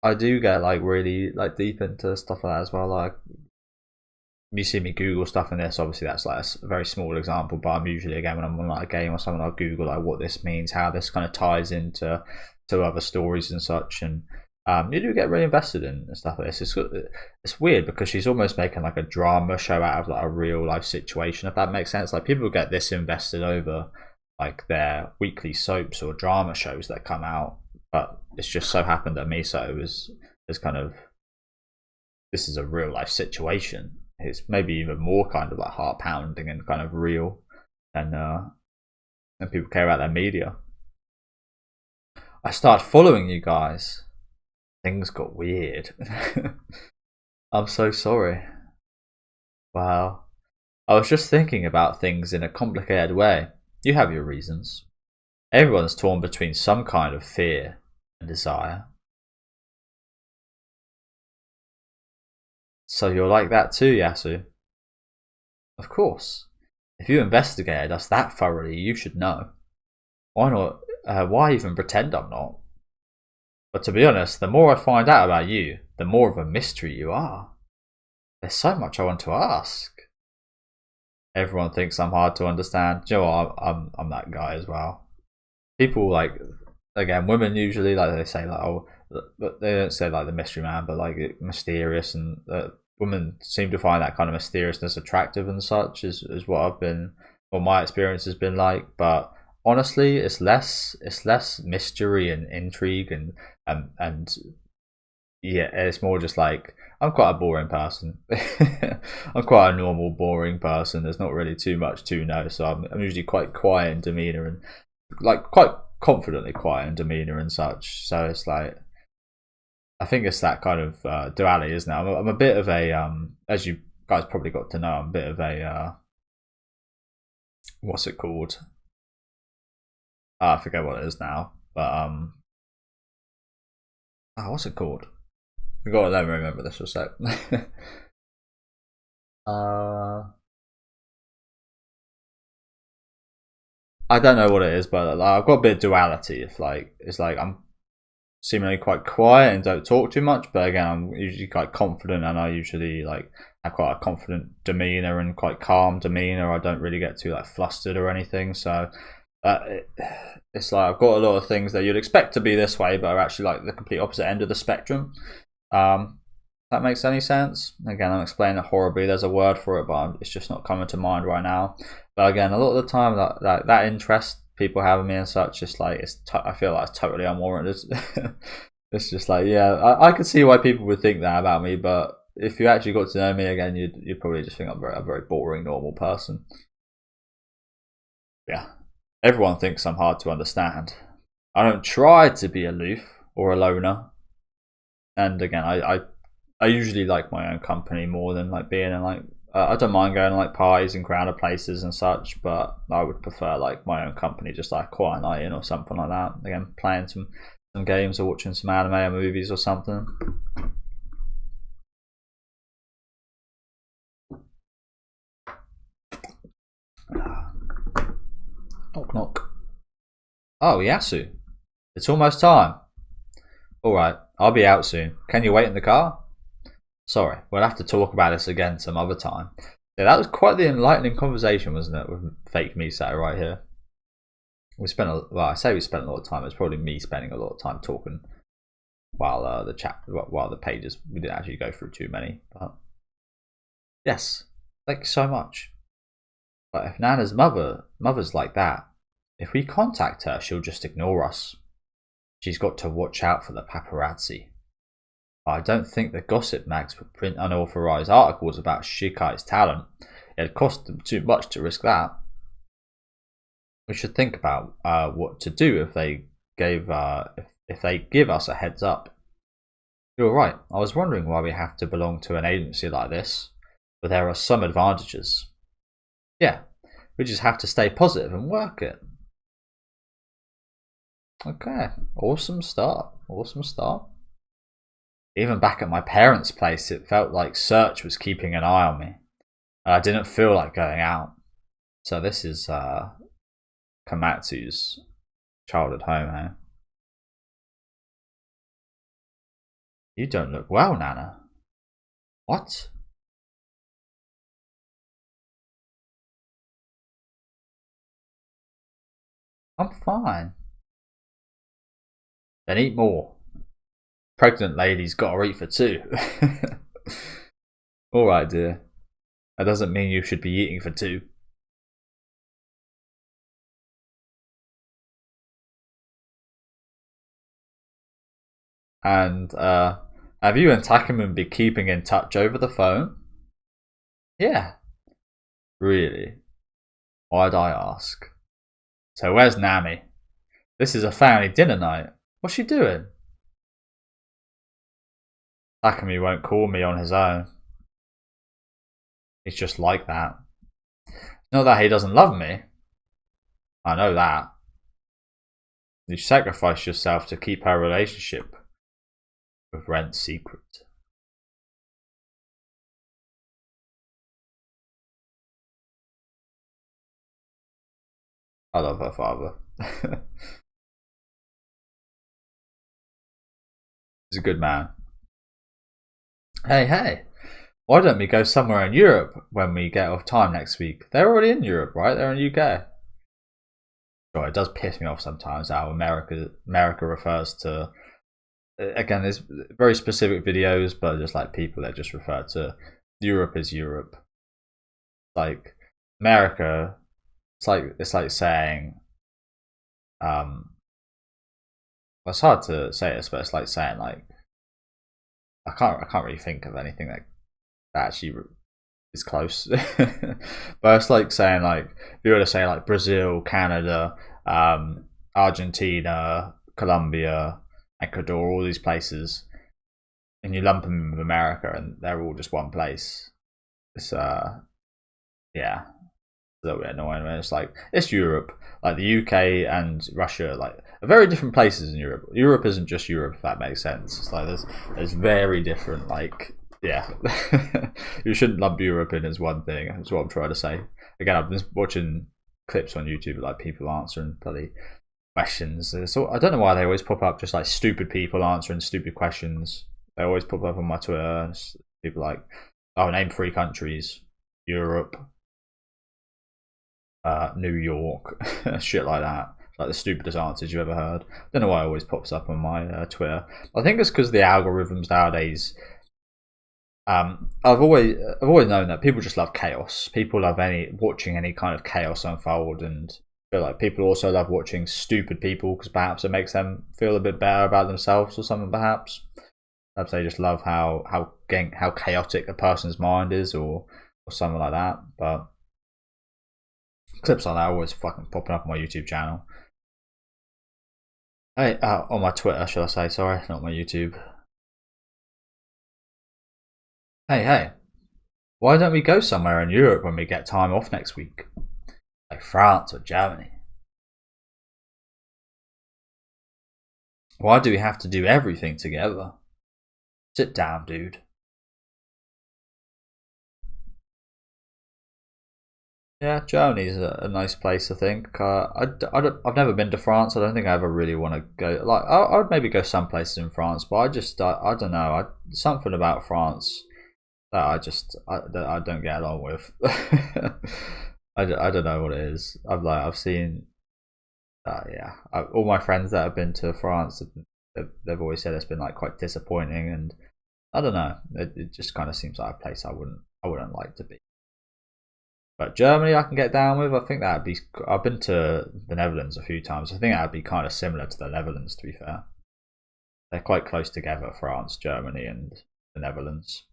I do get like really like deep into stuff like that as well. Like, you see me Google stuff in this, obviously that's like a very small example, but I'm usually, again, when I'm on like a game or something, I'll Google like what this means, how this kind of ties into other stories and such, and you do get really invested in stuff like this. It's weird because she's almost making like a drama show out of like a real life situation, if that makes sense. Like, people get this invested over like their weekly soaps or drama shows that come out, but it's just so happened that Misato is kind of, this is a real life situation. It's maybe even more kind of like heart pounding and kind of real, and people care about their media. I started following you guys. Things got weird. I'm so sorry. Wow. I was just thinking about things in a complicated way. You have your reasons. Everyone's torn between some kind of fear and desire. So you're like that too, Yasu? Of course. If you investigated us that thoroughly, you should know. Why not? Why even pretend I'm not? But to be honest, the more I find out about you, the more of a mystery you are. There's so much I want to ask. Everyone thinks I'm hard to understand. Do you know what? I'm that guy as well. People like, again, women usually like they say like, oh, but they don't say like the mystery man, but like mysterious, and women seem to find that kind of mysteriousness attractive and such is what I've been, or my experience has been like. But honestly, it's less mystery and intrigue and yeah, it's more just like I'm quite a boring person. I'm quite a normal, boring person. There's not really too much to know, so I'm usually quite quiet in demeanor and like quite confidently quiet in demeanor and such. So it's like I think it's that kind of duality, isn't it? I'm a bit of a as you guys probably got to know, I'm a bit of a what's it called? I forget what it is now, but what's it called? I gotta let me remember this for a sec. I don't know what it is, but like, I've got a bit of duality. If like it's like I'm seemingly quite quiet and don't talk too much, but again, I'm usually quite confident, and I usually like have quite a confident demeanor and quite calm demeanor. I don't really get too like flustered or anything. So it's like I've got a lot of things that you'd expect to be this way, but are actually like the complete opposite end of the spectrum. That makes any sense? Again, I'm explaining it horribly. There's a word for it, but it's just not coming to mind right now. But again, a lot of the time, that interest people have in me and such, just like I feel like it's totally unwarranted. It's just like, yeah, I could see why people would think that about me, but if you actually got to know me again, you'd probably just think I'm a very boring, normal person. Yeah, everyone thinks I'm hard to understand. I don't try to be aloof or a loner, and again, I usually like my own company more than like being in like I don't mind going to like parties and crowded places and such, but I would prefer like my own company, just like a quiet night in or something like that. Again, playing some games or watching some anime or movies or something. Knock knock. Oh, Yasu, it's almost time. Alright, I'll be out soon. Can you wait in the car? Sorry, we'll have to talk about this again some other time. Yeah, that was quite the enlightening conversation, wasn't it, with fake me sat right here. We spent I say we spent a lot of time. It's probably me spending a lot of time talking while while the pages we didn't actually go through too many. But yes, thank you so much. But if Nana's mother's like that, if we contact her, she'll just ignore us. She's got to watch out for the paparazzi. I don't think the gossip mags would print unauthorized articles about Shikai's talent. It'd cost them too much to risk that. We should think about what to do if they give us a heads up. You're right. I was wondering why we have to belong to an agency like this, but there are some advantages. Yeah, we just have to stay positive and work it. Okay, awesome start. Awesome start. Even back at my parents' place, it felt like Search was keeping an eye on me. I didn't feel like going out. So this is Komatsu's childhood home, eh? You don't look well, Nana. What? I'm fine. Then eat more. Pregnant lady's gotta eat for two. Alright, dear. That doesn't mean you should be eating for two. And have you and Takemun been keeping in touch over the phone? Yeah. Really? Why'd I ask? So where's Nami? This is a family dinner night. What's she doing? Takumi won't call me on his own. He's just like that. Not that he doesn't love me. I know that. You sacrifice yourself to keep her relationship with Rent secret. I love her father. He's a good man. Hey, why don't we go somewhere in Europe when we get off time next week? They're already in Europe, right? They're in UK. Sure, it does piss me off sometimes how America refers to. Again, there's very specific videos, but just like people that just refer to Europe as Europe. Like America, it's like saying, it's hard to say this, but it's like saying like I can't really think of anything that actually is close. But it's like saying like if you were to say like Brazil, Canada, Argentina, Colombia, Ecuador, all these places, and you lump them with America, and they're all just one place. It's yeah, a little bit annoying. It's like it's Europe, like the UK and Russia, like are very different places in Europe. Europe isn't just Europe, if that makes sense. It's like there's very different, like yeah. You shouldn't lump Europe in as one thing. That's what I'm trying to say. Again, I've been watching clips on YouTube of like people answering bloody questions. So I don't know why they always pop up just like stupid people answering stupid questions. They always pop up on my Twitter. People like, oh, name 3 countries: Europe, New York, shit like that. Like the stupidest answers you ever heard. Don't know why it always pops up on my Twitter. I think it's because the algorithms nowadays. I've always known that people just love chaos. People love watching any kind of chaos unfold, and I feel like people also love watching stupid people because perhaps it makes them feel a bit better about themselves or something. Perhaps they just love how chaotic a person's mind is, or something like that. But clips like that are always fucking popping up on my YouTube channel. Hey, on my Twitter, shall I say? Sorry, not my YouTube. Hey, why don't we go somewhere in Europe when we get time off next week? Like France or Germany? Why do we have to do everything together? Sit down, dude. Yeah, Germany's a nice place, I think. I've never been to France. I don't think I ever really want to go. Like, I'd maybe go some places in France, but I don't know. Something about France that I don't get along with. I don't know what it is. I've seen, all my friends that have been to France, they've always said it's been like quite disappointing, and I don't know. It just kind of seems like a place I wouldn't like to be. But Germany, I can get down with. I think that'd be. I've been to the Netherlands a few times. I think that'd be kind of similar to the Netherlands. To be fair, they're quite close together. France, Germany, and the Netherlands.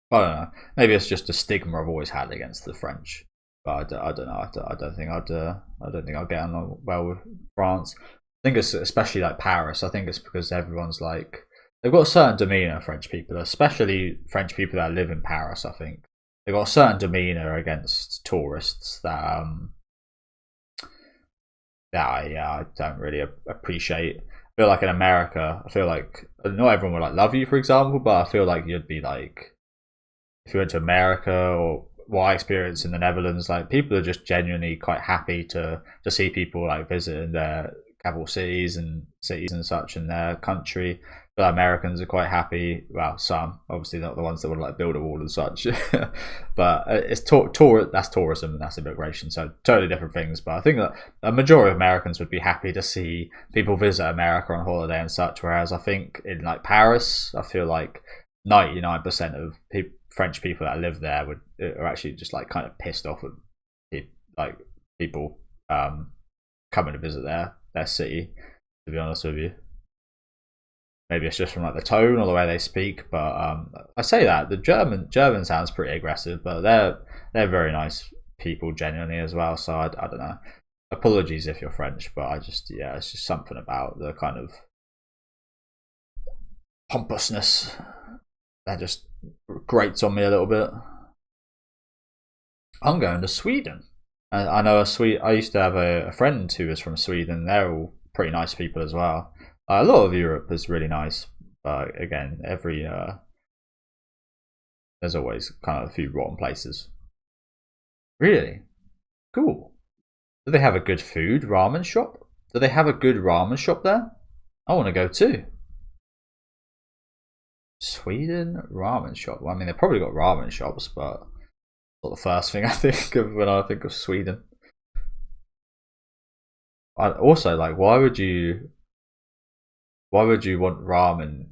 I don't know. Maybe it's just a stigma I've always had against the French. But I don't know. I don't think I'd get on well with France. I think it's especially like Paris. I think it's because everyone's like they've got a certain demeanor. French people, especially French people that live in Paris. I think they've got a certain demeanor against tourists that I don't really appreciate. I feel like in America, I feel like not everyone would like love you, for example, but I feel like you'd be like if you went to America, or what I experienced in the Netherlands, like people are just genuinely quite happy to see people like visiting their capital cities and such in their country. But Americans are quite happy. Well, some obviously not the ones that would like build a wall and such, but it's that's tourism and that's immigration, so totally different things. But I think that a majority of Americans would be happy to see people visit America on holiday and such. Whereas I think in like Paris, I feel like 99% of French people that live there are actually just like kind of pissed off at people coming to visit their city. To be honest with you. Maybe it's just from like the tone or the way they speak, but I say that the German sounds pretty aggressive, but they're very nice people genuinely as well. So I don't know. Apologies if you're French, but it's just something about the kind of pompousness that just grates on me a little bit. I'm going to Sweden. I know I used to have a friend who was from Sweden. They're all pretty nice people as well. A lot of Europe is really nice, but again, there's always kind of a few rotten places. Really cool. Do they have a good food ramen shop? Do they have a good ramen shop there? I want to go too. Sweden ramen shop. Well, I mean, they've probably got ramen shops, but not the first thing I think of when I think of Sweden. Also, like, why would you want ramen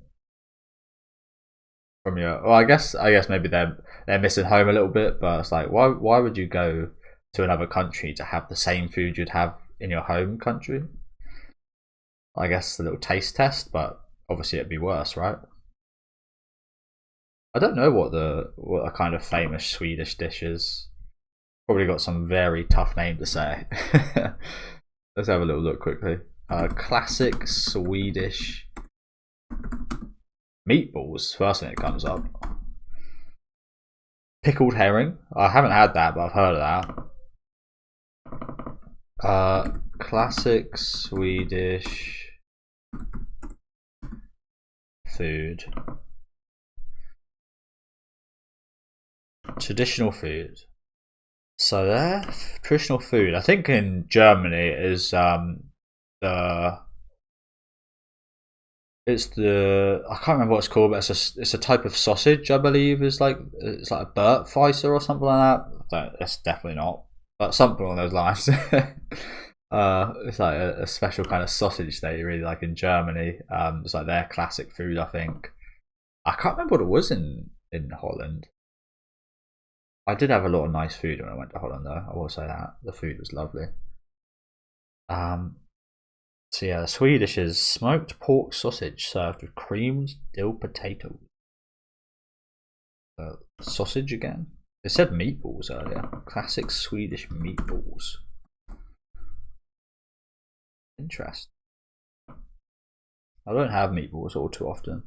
from your? Well, I guess maybe they're missing home a little bit, but it's like, why would you go to another country to have the same food you'd have in your home country? I guess a little taste test, but obviously it'd be worse, right? I don't know what a kind of famous Swedish dish is. Probably got some very tough name to say. Let's have a little look quickly. Classic Swedish meatballs. First thing that comes up. Pickled herring. I haven't had that, but I've heard of that. Classic Swedish food. Traditional food. So their traditional food, I think in Germany is the I can't remember what it's called, but it's a type of sausage, I believe, it's like a Bertfeiser or something like that. It's definitely not, but something along those lines. It's like a special kind of sausage they really like in Germany. It's like their classic food, I think. I can't remember what it was in Holland. I did have a lot of nice food when I went to Holland, though. I will say that the food was lovely. So yeah, the Swedish is smoked pork sausage served with creamed dill potatoes. Sausage again. They said meatballs earlier. Classic Swedish meatballs. Interesting. I don't have meatballs all too often.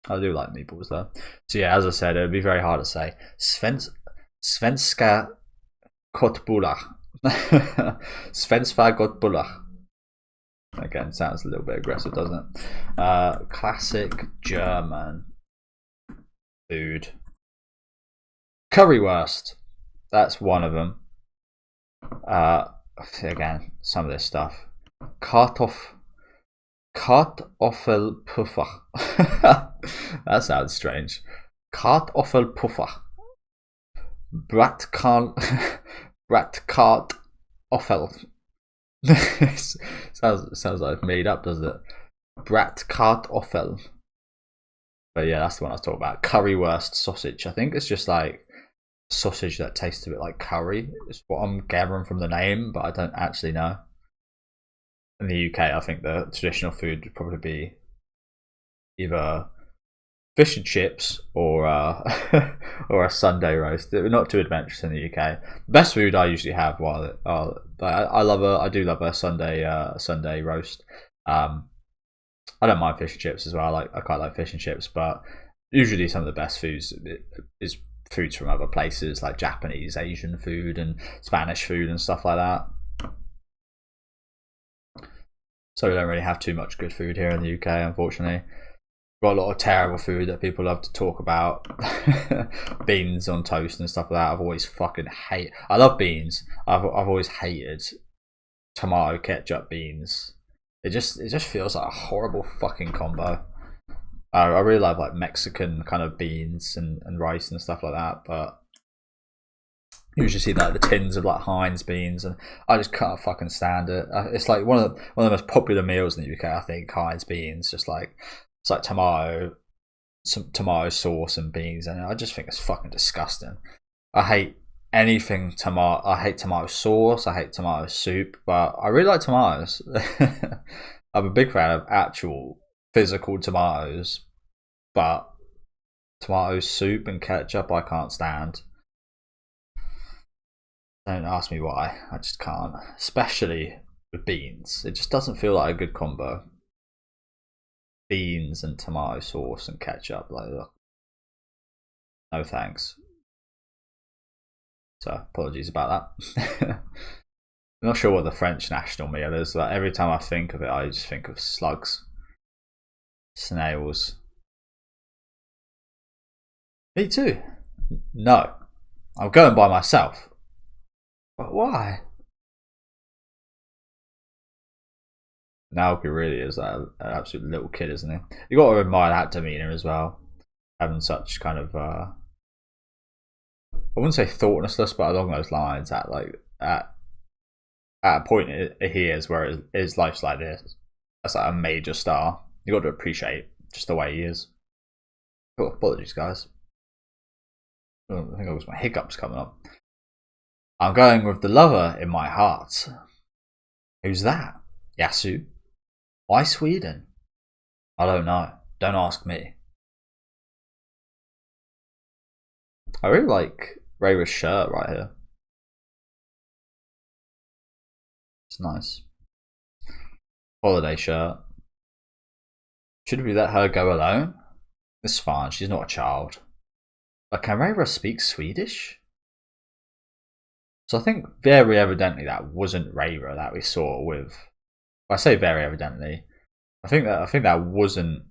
I do like meatballs though. So yeah, as I said, it would be very hard to say. Svenska köttbullar. Svenska köttbullar. Again, sounds a little bit aggressive, doesn't it? Classic German food. Currywurst. That's one of them. Again, some of this stuff. Kartoffelpuffer. That sounds strange. Kartoffelpuffer. Bratkartoffel. sounds like made up, doesn't it? Bratkartoffel. But yeah, that's the one I was talking about. Currywurst sausage. I think it's just like sausage that tastes a bit like curry. It's what I'm gathering from the name, but I don't actually know. In the UK, I think the traditional food would probably be either fish and chips or or a Sunday roast. We're not too adventurous in the UK. Best food I usually have I do love a Sunday roast. I don't mind fish and chips as well. I quite like fish and chips, but usually some of the best foods is foods from other places like Japanese, Asian food, and Spanish food and stuff like that. So we don't really have too much good food here in the UK, unfortunately. We've got a lot of terrible food that people love to talk about. Beans on toast and stuff like that. I've always I love beans. I've always hated tomato ketchup beans. It just feels like a horrible fucking combo. I really love like Mexican kind of beans and rice and stuff like that, but you usually see like the tins of like Heinz beans, and I just can't fucking stand it. It's like one of the most popular meals in the UK. I think Heinz beans, just like it's like some tomato sauce and beans, and I just think it's fucking disgusting. I hate anything tomato. I hate tomato sauce. I hate tomato soup, but I really like tomatoes. I'm a big fan of actual physical tomatoes, but tomato soup and ketchup I can't stand. Don't ask me why. I just can't. Especially with beans. It just doesn't feel like a good combo. Beans and tomato sauce and ketchup. Like, ugh. No thanks. So apologies about that. I'm not sure what the French national meal is. Like, every time I think of it, I just think of slugs, snails. Me too. No, I'm going by myself. But why? Now he really is an absolute little kid, isn't he? You got to admire that demeanour as well, having such kind of I wouldn't say thoughtlessness, but along those lines. At a point he is where his life's like this. That's like a major star. You got to appreciate just the way he is. Oh, apologies, guys. Oh, I think it was my hiccups coming up. I'm going with the lover in my heart. Who's that? Yasu. Why Sweden? I don't know. Don't ask me. I really like Rayra's shirt right here. It's nice. Holiday shirt. Should we let her go alone? It's fine, she's not a child. But can Rayra speak Swedish? So I think very evidently that wasn't Rayra that we saw with. I say very evidently. I think that wasn't,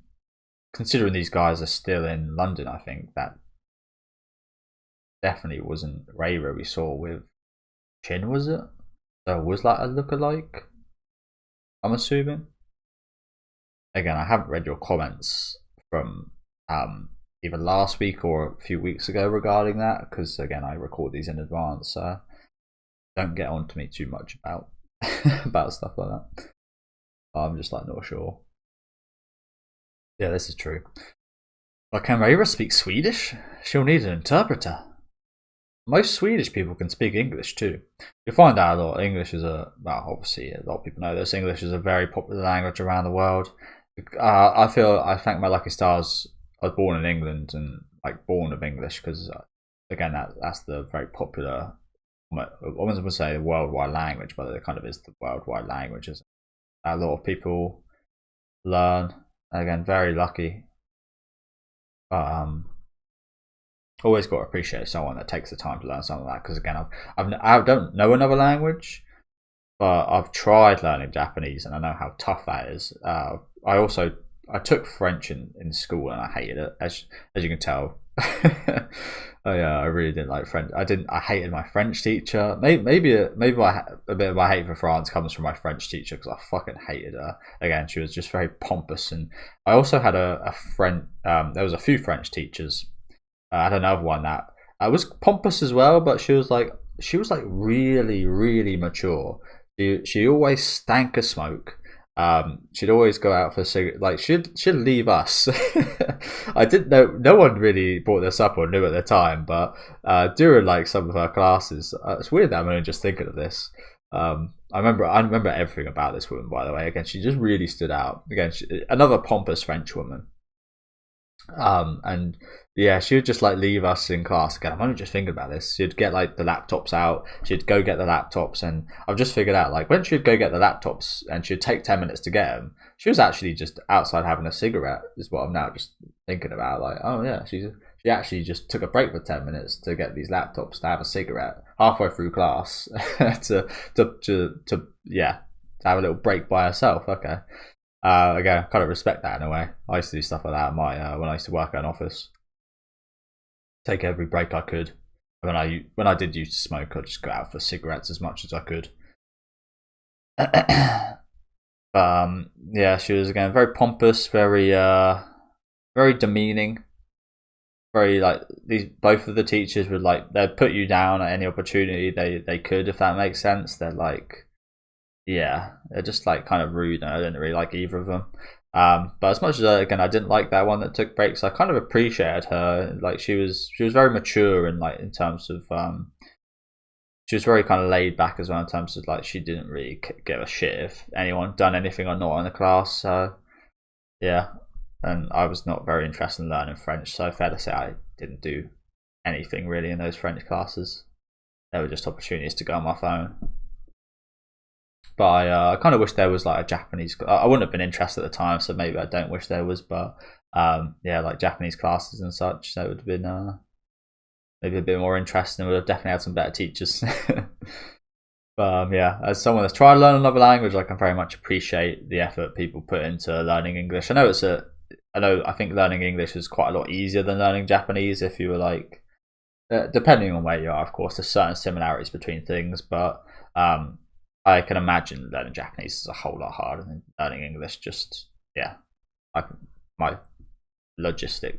considering these guys are still in London. I think that definitely wasn't Rayra we saw with Chin, was it? So it was like a lookalike, I'm assuming. Again, I haven't read your comments from either last week or a few weeks ago regarding that, because again, I record these in advance, so don't get on to me too much about about stuff like that. I'm just like not sure. Yeah, this is true. But can Rayra speak Swedish? She'll need an interpreter. Most Swedish people can speak English too. You'll find out a lot. English is well, obviously a lot of people know this. English is a very popular language around the world. I thank my lucky stars. I was born in England and like born of English, because again that's the very popular. I was going to say worldwide language, but it kind of is the worldwide language. A lot of people learn. Again, very lucky. But always got to appreciate someone that takes the time to learn something like that. Because again, I don't know another language, but I've tried learning Japanese, and I know how tough that is. I took French in school, and I hated it, as you can tell. I really didn't like French. I hated my French teacher. Maybe a bit of my hate for France comes from my French teacher, because I fucking hated her. Again, she was just very pompous. And I also had a friend. There was a few French teachers. I had another one that was pompous as well, but she was like really, really mature. She always stank of smoke. She'd always go out for a cigarette. Like she'd leave us. I didn't know. No one really brought this up or knew at the time, but during like some of her classes, it's weird that I'm only just thinking of this. I remember everything about this woman. By the way, again, she just really stood out. Again, another pompous French woman. And yeah, she would just like leave us in class. Again, I'm only just thinking about this. She'd get like the laptops out. She'd go get the laptops, and I've just figured out like when she'd go get the laptops and she'd take 10 minutes to get them, she was actually just outside having a cigarette. Is what I'm now just thinking about. Like, oh yeah, she actually just took a break for 10 minutes to get these laptops to have a cigarette halfway through class to have a little break by herself. Okay. Again, I kind of respect that in a way. I used to do stuff like that when I used to work at an office. Take every break I could. When I did used to smoke, I'd just go out for cigarettes as much as I could. Yeah, she was again very pompous, very demeaning. Very like both of the teachers would they'd put you down at any opportunity they could, if that makes sense. They're like. Yeah, they're just like kind of rude, and I didn't really like either of them. But as much as again, I didn't like that one that took breaks. I kind of appreciated her. Like she was very mature, and like in terms of she was very kind of laid back as well, in terms of like she didn't really give a shit if anyone done anything or not in the class. So yeah, and I was not very interested in learning French, so fair to say I didn't do anything really in those French classes. They were just opportunities to go on my phone. But I kind of wish there was like a Japanese. I wouldn't have been interested at the time, so maybe I don't wish there was. But yeah, like Japanese classes and such, that would have been maybe a bit more interesting. Would have definitely had some better teachers. But yeah, as someone that's tried to learn another language, I can very much appreciate the effort people put into learning English. I think learning English is quite a lot easier than learning Japanese if you were like, depending on where you are, of course, there's certain similarities between things, but I can imagine learning Japanese is a whole lot harder than learning English. Just, yeah, my logistic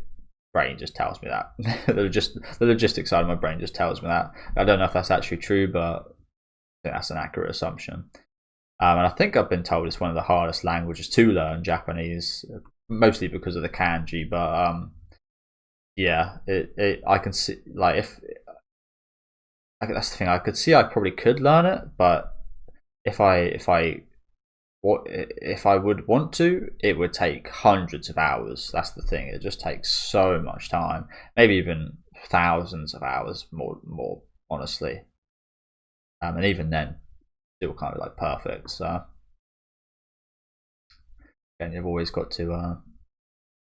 brain just tells me that. The logistic side of my brain just tells me that. I don't know if that's actually true, but I think that's an accurate assumption. And I think I've been told it's one of the hardest languages to learn, Japanese, mostly because of the kanji. But yeah, I can see, like, that's the thing. I could see I probably could learn it, but if I would want to, it would take hundreds of hours. That's the thing. It just takes so much time, maybe even thousands of hours more honestly. And even then, still kind of like perfect. So, and you've always got to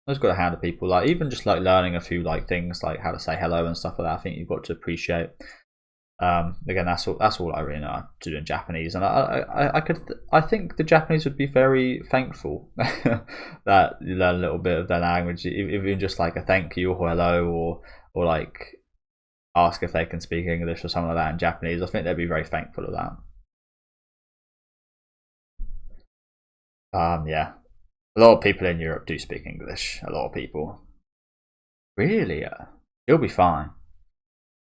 handle people, like even just like learning a few like things like how to say hello and stuff like that. I think you've got to appreciate. Again, that's all I really know how to do in Japanese, and I think the Japanese would be very thankful that you learn a little bit of their language, even just like a thank you or hello, or like ask if they can speak English or something like that in Japanese. I think they'd be very thankful of that. Yeah, a lot of people in Europe do speak English. A lot of people. Really? Yeah. You'll be fine.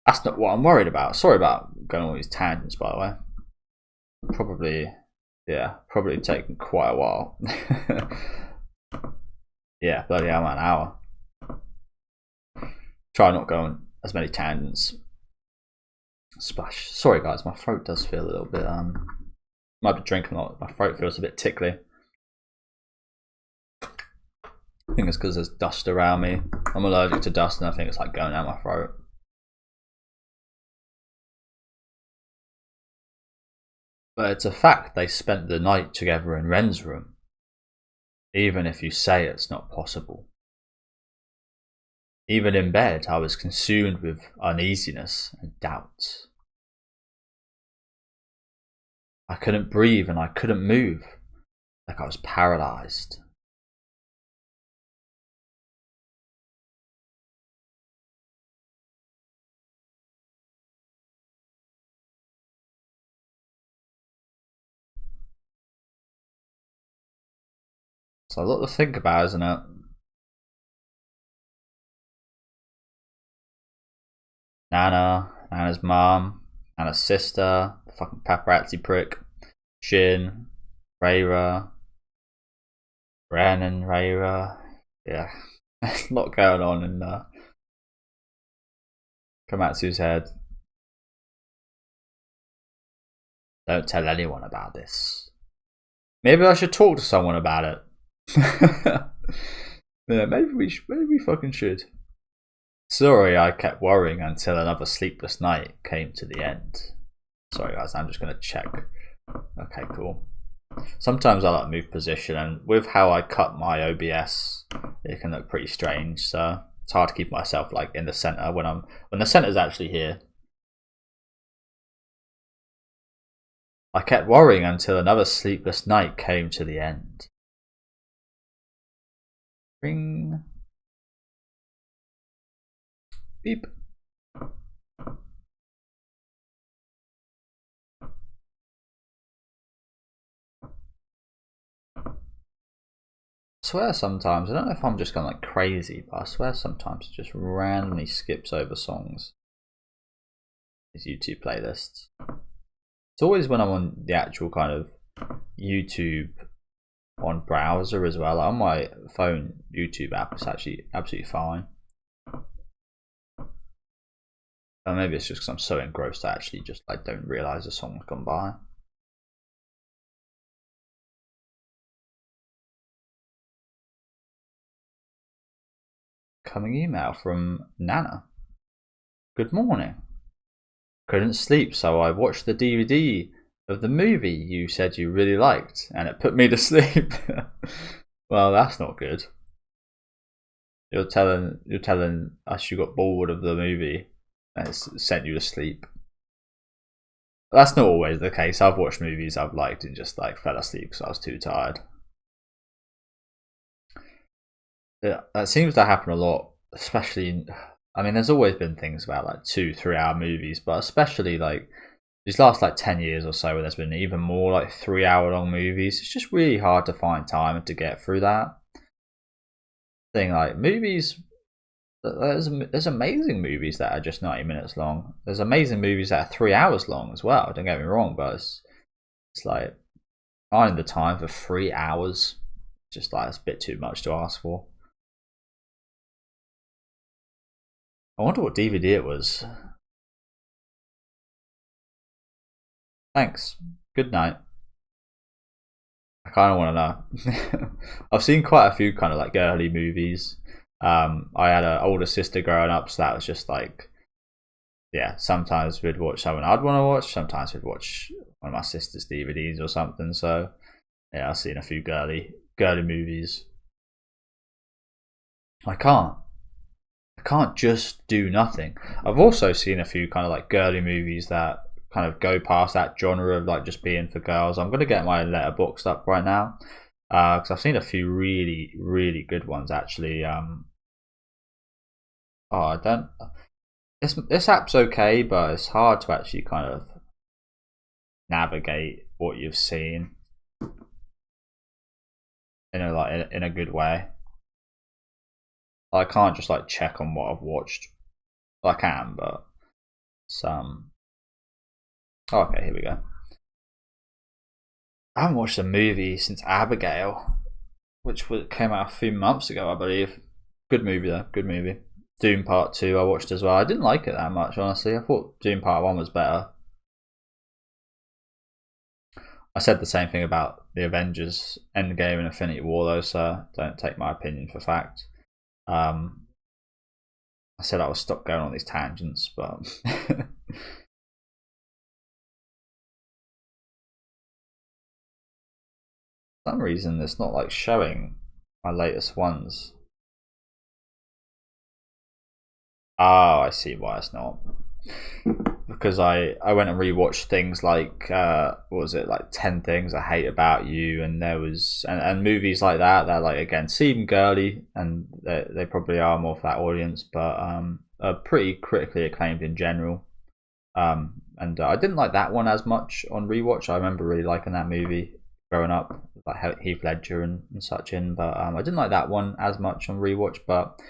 That's not what I'm worried about. Sorry about going on these tangents, by the way. Probably taking quite a while. Yeah, bloody hell, an hour. Try not going as many tangents. Splash. Sorry guys, my throat does feel a little bit might be drinking a lot. My throat feels a bit tickly. I think it's because there's dust around me. I'm allergic to dust, and I think it's like going down my throat. But it's a fact they spent the night together in Ren's room, even if you say it's not possible. Even in bed, I was consumed with uneasiness and doubt. I couldn't breathe and I couldn't move, like I was paralyzed. It's a lot to think about, isn't it? Nana's mom, Nana's sister, the fucking paparazzi prick, Shin, Reira, Ren and Reira. Yeah, a lot going on in Komatsu's head. Don't tell anyone about this. Maybe I should talk to someone about it. Yeah, maybe we fucking should. Sorry, I kept worrying until another sleepless night came to the end. Sorry guys, I'm just gonna check. Okay, cool. Sometimes I like move position, and with how I cut my OBS, it can look pretty strange. So it's hard to keep myself like in the center when the center's actually here. I kept worrying until another sleepless night came to the end. Ring. Beep. I swear sometimes, I don't know if I'm just going like crazy, but I swear sometimes it just randomly skips over songs. These YouTube playlists. It's always when I'm on the actual kind of YouTube on browser as well. On my phone YouTube app, it's actually absolutely fine. Or maybe it's just because I'm so engrossed I actually just like don't realise the song's gone by. Coming email from Nana. Good morning. Couldn't sleep, so I watched the DVD of the movie you said you really liked, and it put me to sleep. Well, that's not good. You're telling us you got bored of the movie and it's sent you to sleep. That's not always the case. I've watched movies I've liked and just like fell asleep because I was too tired. Yeah, that seems to happen a lot, especially in, I mean, there's always been things about like 2-3 hour movies, but especially like these last like 10 years or so, where there's been even more like 3 hour long movies. It's just really hard to find time to get through that thing. Like movies, there's amazing movies that are just 90 minutes long. There's amazing movies that are 3 hours long as well. Don't get me wrong, but it's like finding the time for 3 hours, just like it's a bit too much to ask for. I wonder what DVD it was. Thanks. Good night. I kind of want to know. I've seen quite a few kind of like girly movies. I had an older sister growing up, so that was just like, yeah, sometimes we'd watch something I'd want to watch, sometimes we'd watch one of my sister's DVDs or something. So yeah, I've seen a few girly movies. I can't just do nothing. I've also seen a few kind of like girly movies that kind of go past that genre of like just being for girls. I'm gonna get my letterboxd up right now because I've seen a few really good ones actually. This app's okay, but it's hard to actually kind of navigate what you've seen in a good way. I can't just like check on what I've watched. I can, but some. Oh, okay, here we go. I haven't watched a movie since Abigail, which came out a few months ago, I believe. Good movie though, good movie. Doom Part 2 I watched as well. I didn't like it that much, honestly. I thought Doom Part 1 was better. I said the same thing about the Avengers Endgame and Infinity War though, so don't take my opinion for fact. I said I would stop going on these tangents, but for some reason it's not like showing my latest ones. Oh, I see why it's not. Because I went and rewatched things like what was it, like 10 Things I Hate About You, and there was and movies like that like again seem girly, and they probably are more for that audience, but are pretty critically acclaimed in general. And I didn't like that one as much on rewatch. I remember really liking that movie growing up, like Heath Ledger and such in, but I didn't like that one as much on rewatch. But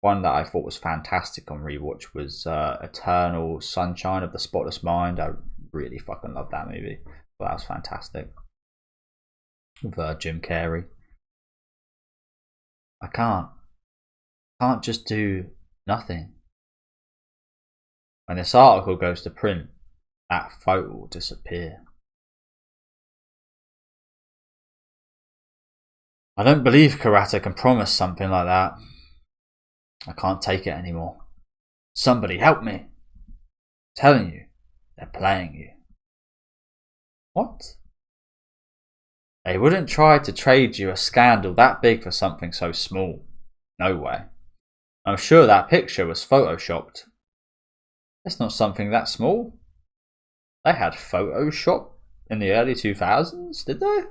one that I thought was fantastic on rewatch was Eternal Sunshine of the Spotless Mind. I really fucking love that movie. That was fantastic. With Jim Carrey. I can't just do nothing. When this article goes to print, that photo will disappear. I don't believe Karate can promise something like that. I can't take it anymore. Somebody help me. I'm telling you, they're playing you. What? They wouldn't try to trade you a scandal that big for something so small. No way. I'm sure that picture was photoshopped. It's not something that small. They had Photoshop in the early 2000s, did they?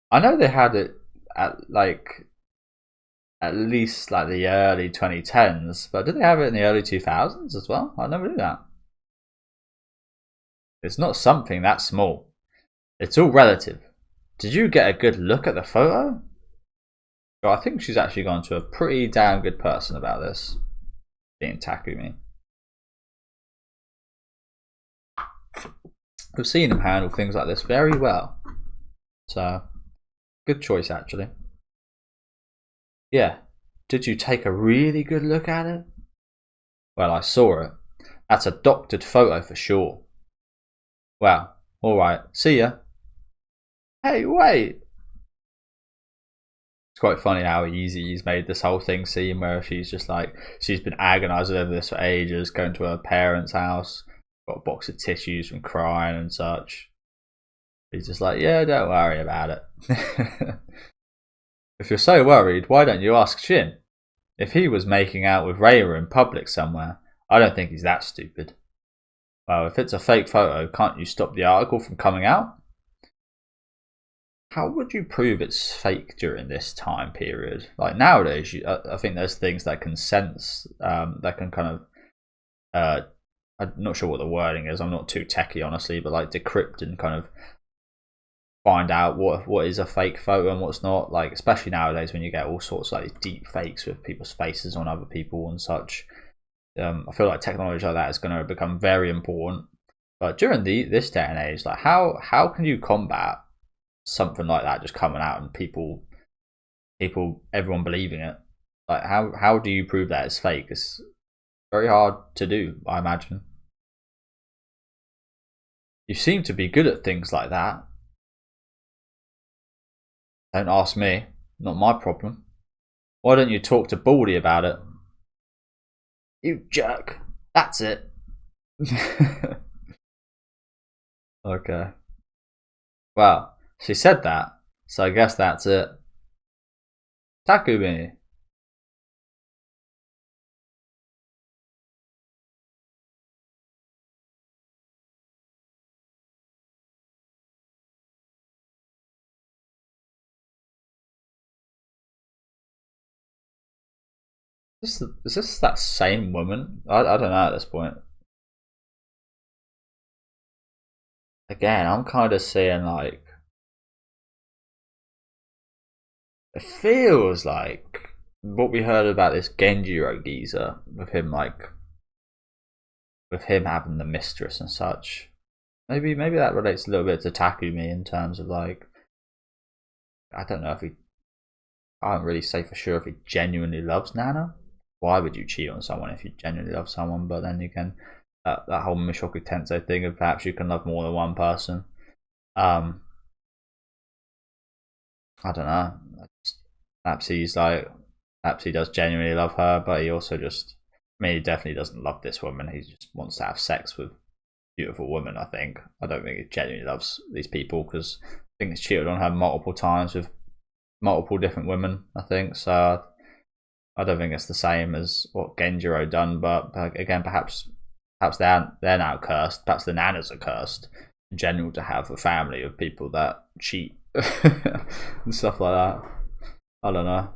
I know they had it at least like the early 2010s, but did they have it in the early 2000s as well? I never knew that. It's not something that small. It's all relative. Did you get a good look at the photo? Well, I think she's actually gone to a pretty damn good person about this, being Takumi. We've seen him handle things like this very well. So, good choice actually. Yeah, did you take a really good look at it? Well, I saw it. That's a doctored photo for sure. Well, alright, see ya. Hey, wait! It's quite funny how easy he's made this whole thing seem, where she's just like, she's been agonising over this for ages, going to her parents' house, got a box of tissues from crying and such. He's just like, yeah, don't worry about it. If you're so worried, why don't you ask Shin? if he was making out with Rhea in public somewhere, I don't think he's that stupid. Well, if it's a fake photo, can't you stop the article from coming out? How would you prove it's fake during this time period? Like nowadays, I think there's things that can sense, that can kind of, I'm not sure what the wording is. I'm not too techie, honestly, but like decrypt and kind of find out what is a fake photo and what's not. Like especially nowadays when you get all sorts of like deep fakes with people's faces on other people and such. I feel like technology like that is going to become very important. But during this day and age, like how can you combat something like that just coming out and everyone believing it? Like how do you prove that it's fake? It's very hard to do, I imagine. You seem to be good at things like that. Don't ask me, not my problem. Why don't you talk to Baldy about it? You jerk. That's it. Okay. Well, she said that, so I guess that's it. Takumi. Is this that same woman? I don't know at this point. Again, I'm kind of seeing like it feels like what we heard about this Genjiro geezer with him having the mistress and such. Maybe that relates a little bit to Takumi in terms of like I don't know if he I don't really say for sure if he genuinely loves Nana. Why would you cheat on someone if you genuinely love someone? But then you can that whole Mushoku Tensei thing of perhaps you can love more than one person. I don't know. Perhaps he does genuinely love her, but he also he definitely doesn't love this woman. He just wants to have sex with beautiful women. I don't think he genuinely loves these people because I think he's cheated on her multiple times with multiple different women. I think so. I don't think it's the same as what Genjiro done, but again, perhaps they're now cursed. Perhaps the nanas are cursed in general to have a family of people that cheat and stuff like that. I don't know.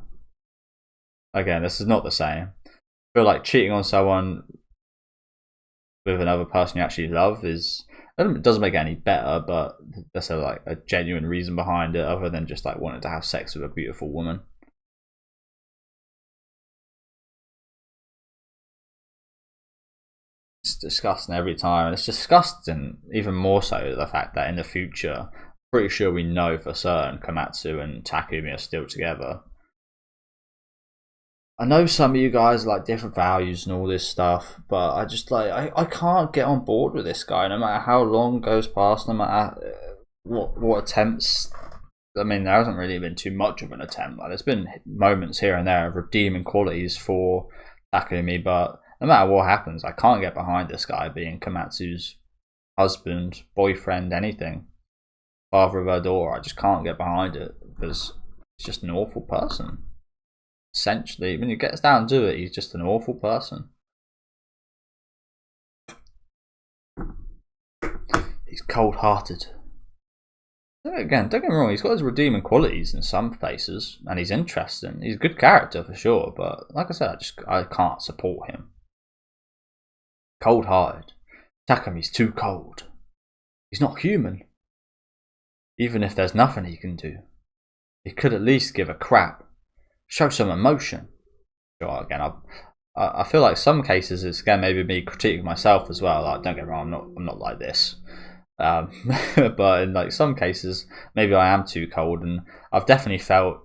Again, this is not the same. I feel like cheating on someone with another person you actually love it doesn't make it any better, but there's a genuine reason behind it other than just like wanting to have sex with a beautiful woman. It's disgusting every time. It's disgusting even more so the fact that in the future, pretty sure we know for certain Komatsu and Takumi are still together. I know some of you guys like different values and all this stuff, but I just I can't get on board with this guy no matter how long goes past, no matter what attempts. I mean, there hasn't really been too much of an attempt. Like, there's been moments here and there of redeeming qualities for Takumi, but no matter what happens, I can't get behind this guy being Komatsu's husband, boyfriend, anything. Father of her daughter. I just can't get behind it because he's just an awful person. Essentially, when it gets down to it, he's just an awful person. He's cold-hearted. Again, don't get me wrong, he's got his redeeming qualities in some places, and he's interesting. He's a good character for sure, but like I said, I can't support him. Cold-hearted. Takumi's too cold. He's not human. Even if there's nothing he can do, he could at least give a crap. Show some emotion. Sure, again, I feel like some cases it's again maybe me critiquing myself as well. Like, don't get me wrong, I'm not like this. But in like some cases, maybe I am too cold, and I've definitely felt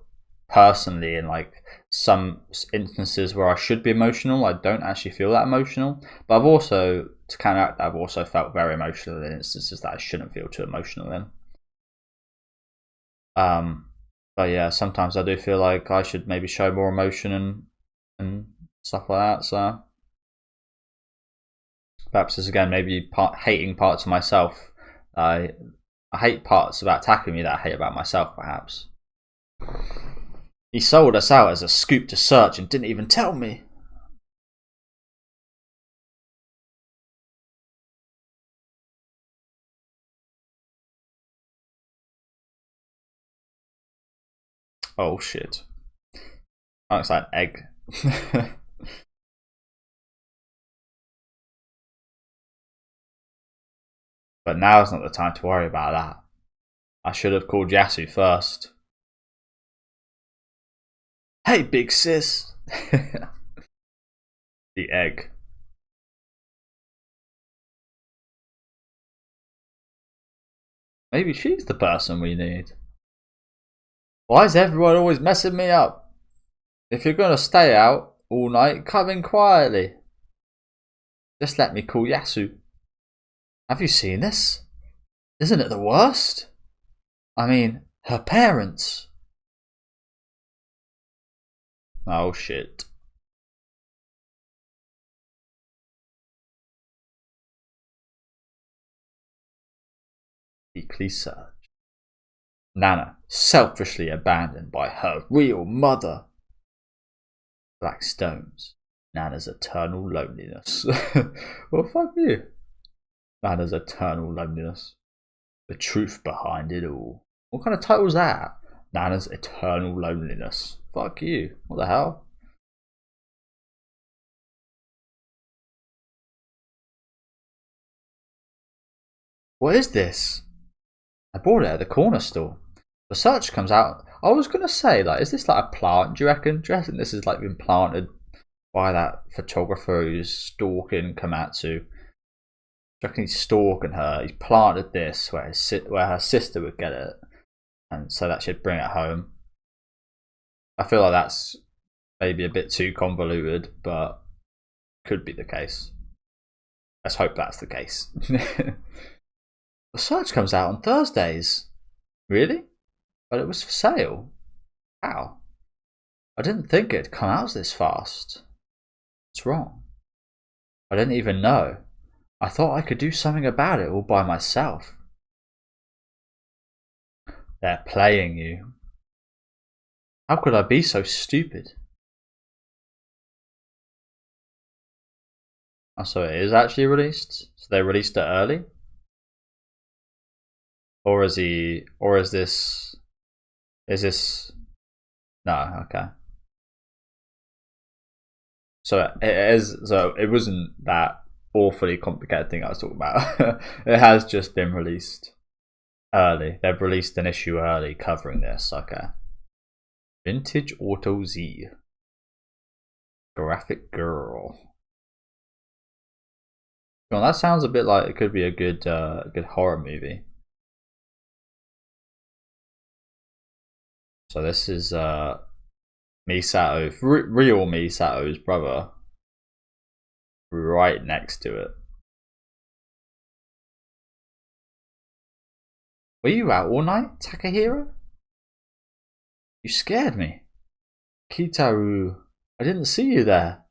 personally in like some instances where I should be emotional, I don't actually feel that emotional. But I've also, to counteract that, I've also felt very emotional in instances that I shouldn't feel too emotional in. But yeah, sometimes I do feel like I should maybe show more emotion and stuff like that. So perhaps this again maybe hating parts of myself. I hate parts about Takumi that I hate about myself, perhaps. He sold us out as a scoop to search and didn't even tell me. Oh shit. Oh, it's like an egg. But now's not the time to worry about that. I should have called Yasu first. Hey, big sis. The egg. Maybe she's the person we need. Why is everyone always messing me up? If you're gonna stay out all night, come in quietly. Just let me call Yasu. Have you seen this? Isn't it the worst? I mean, her parents. Oh shit. Weekly search. Nana, selfishly abandoned by her real mother. Black stones. Nana's eternal loneliness. Well, fuck you. Nana's eternal loneliness. The truth behind it all. What kind of title is that? Nana's eternal loneliness. Fuck you. What the hell? What is this? I bought it at the corner store. The search comes out. I was gonna say, like, is this like a plant? Do you reckon? Do you reckon this has like been planted by that photographer who's stalking Komatsu? Do you reckon he's stalking her? He's planted this where her sister would get it, and so that she'd bring it home. I feel like that's maybe a bit too convoluted, but could be the case. Let's hope that's the case. The search comes out on Thursdays. Really? But it was for sale. How? I didn't think it'd come out this fast. What's wrong? I didn't even know. I thought I could do something about it all by myself. They're playing you. How could I be so stupid? Oh, so it is actually released? So they released it early? Or is this... No, okay. So it wasn't that awfully complicated thing I was talking about. It has just been released early. They've released an issue early covering this, okay. Vintage Auto Z. Graphic Girl. Well, that sounds a bit like it could be a good horror movie. So this is Misato, real Misato's brother, right next to it. Were you out all night, Takahiro? You scared me. Kitaru, I didn't see you there.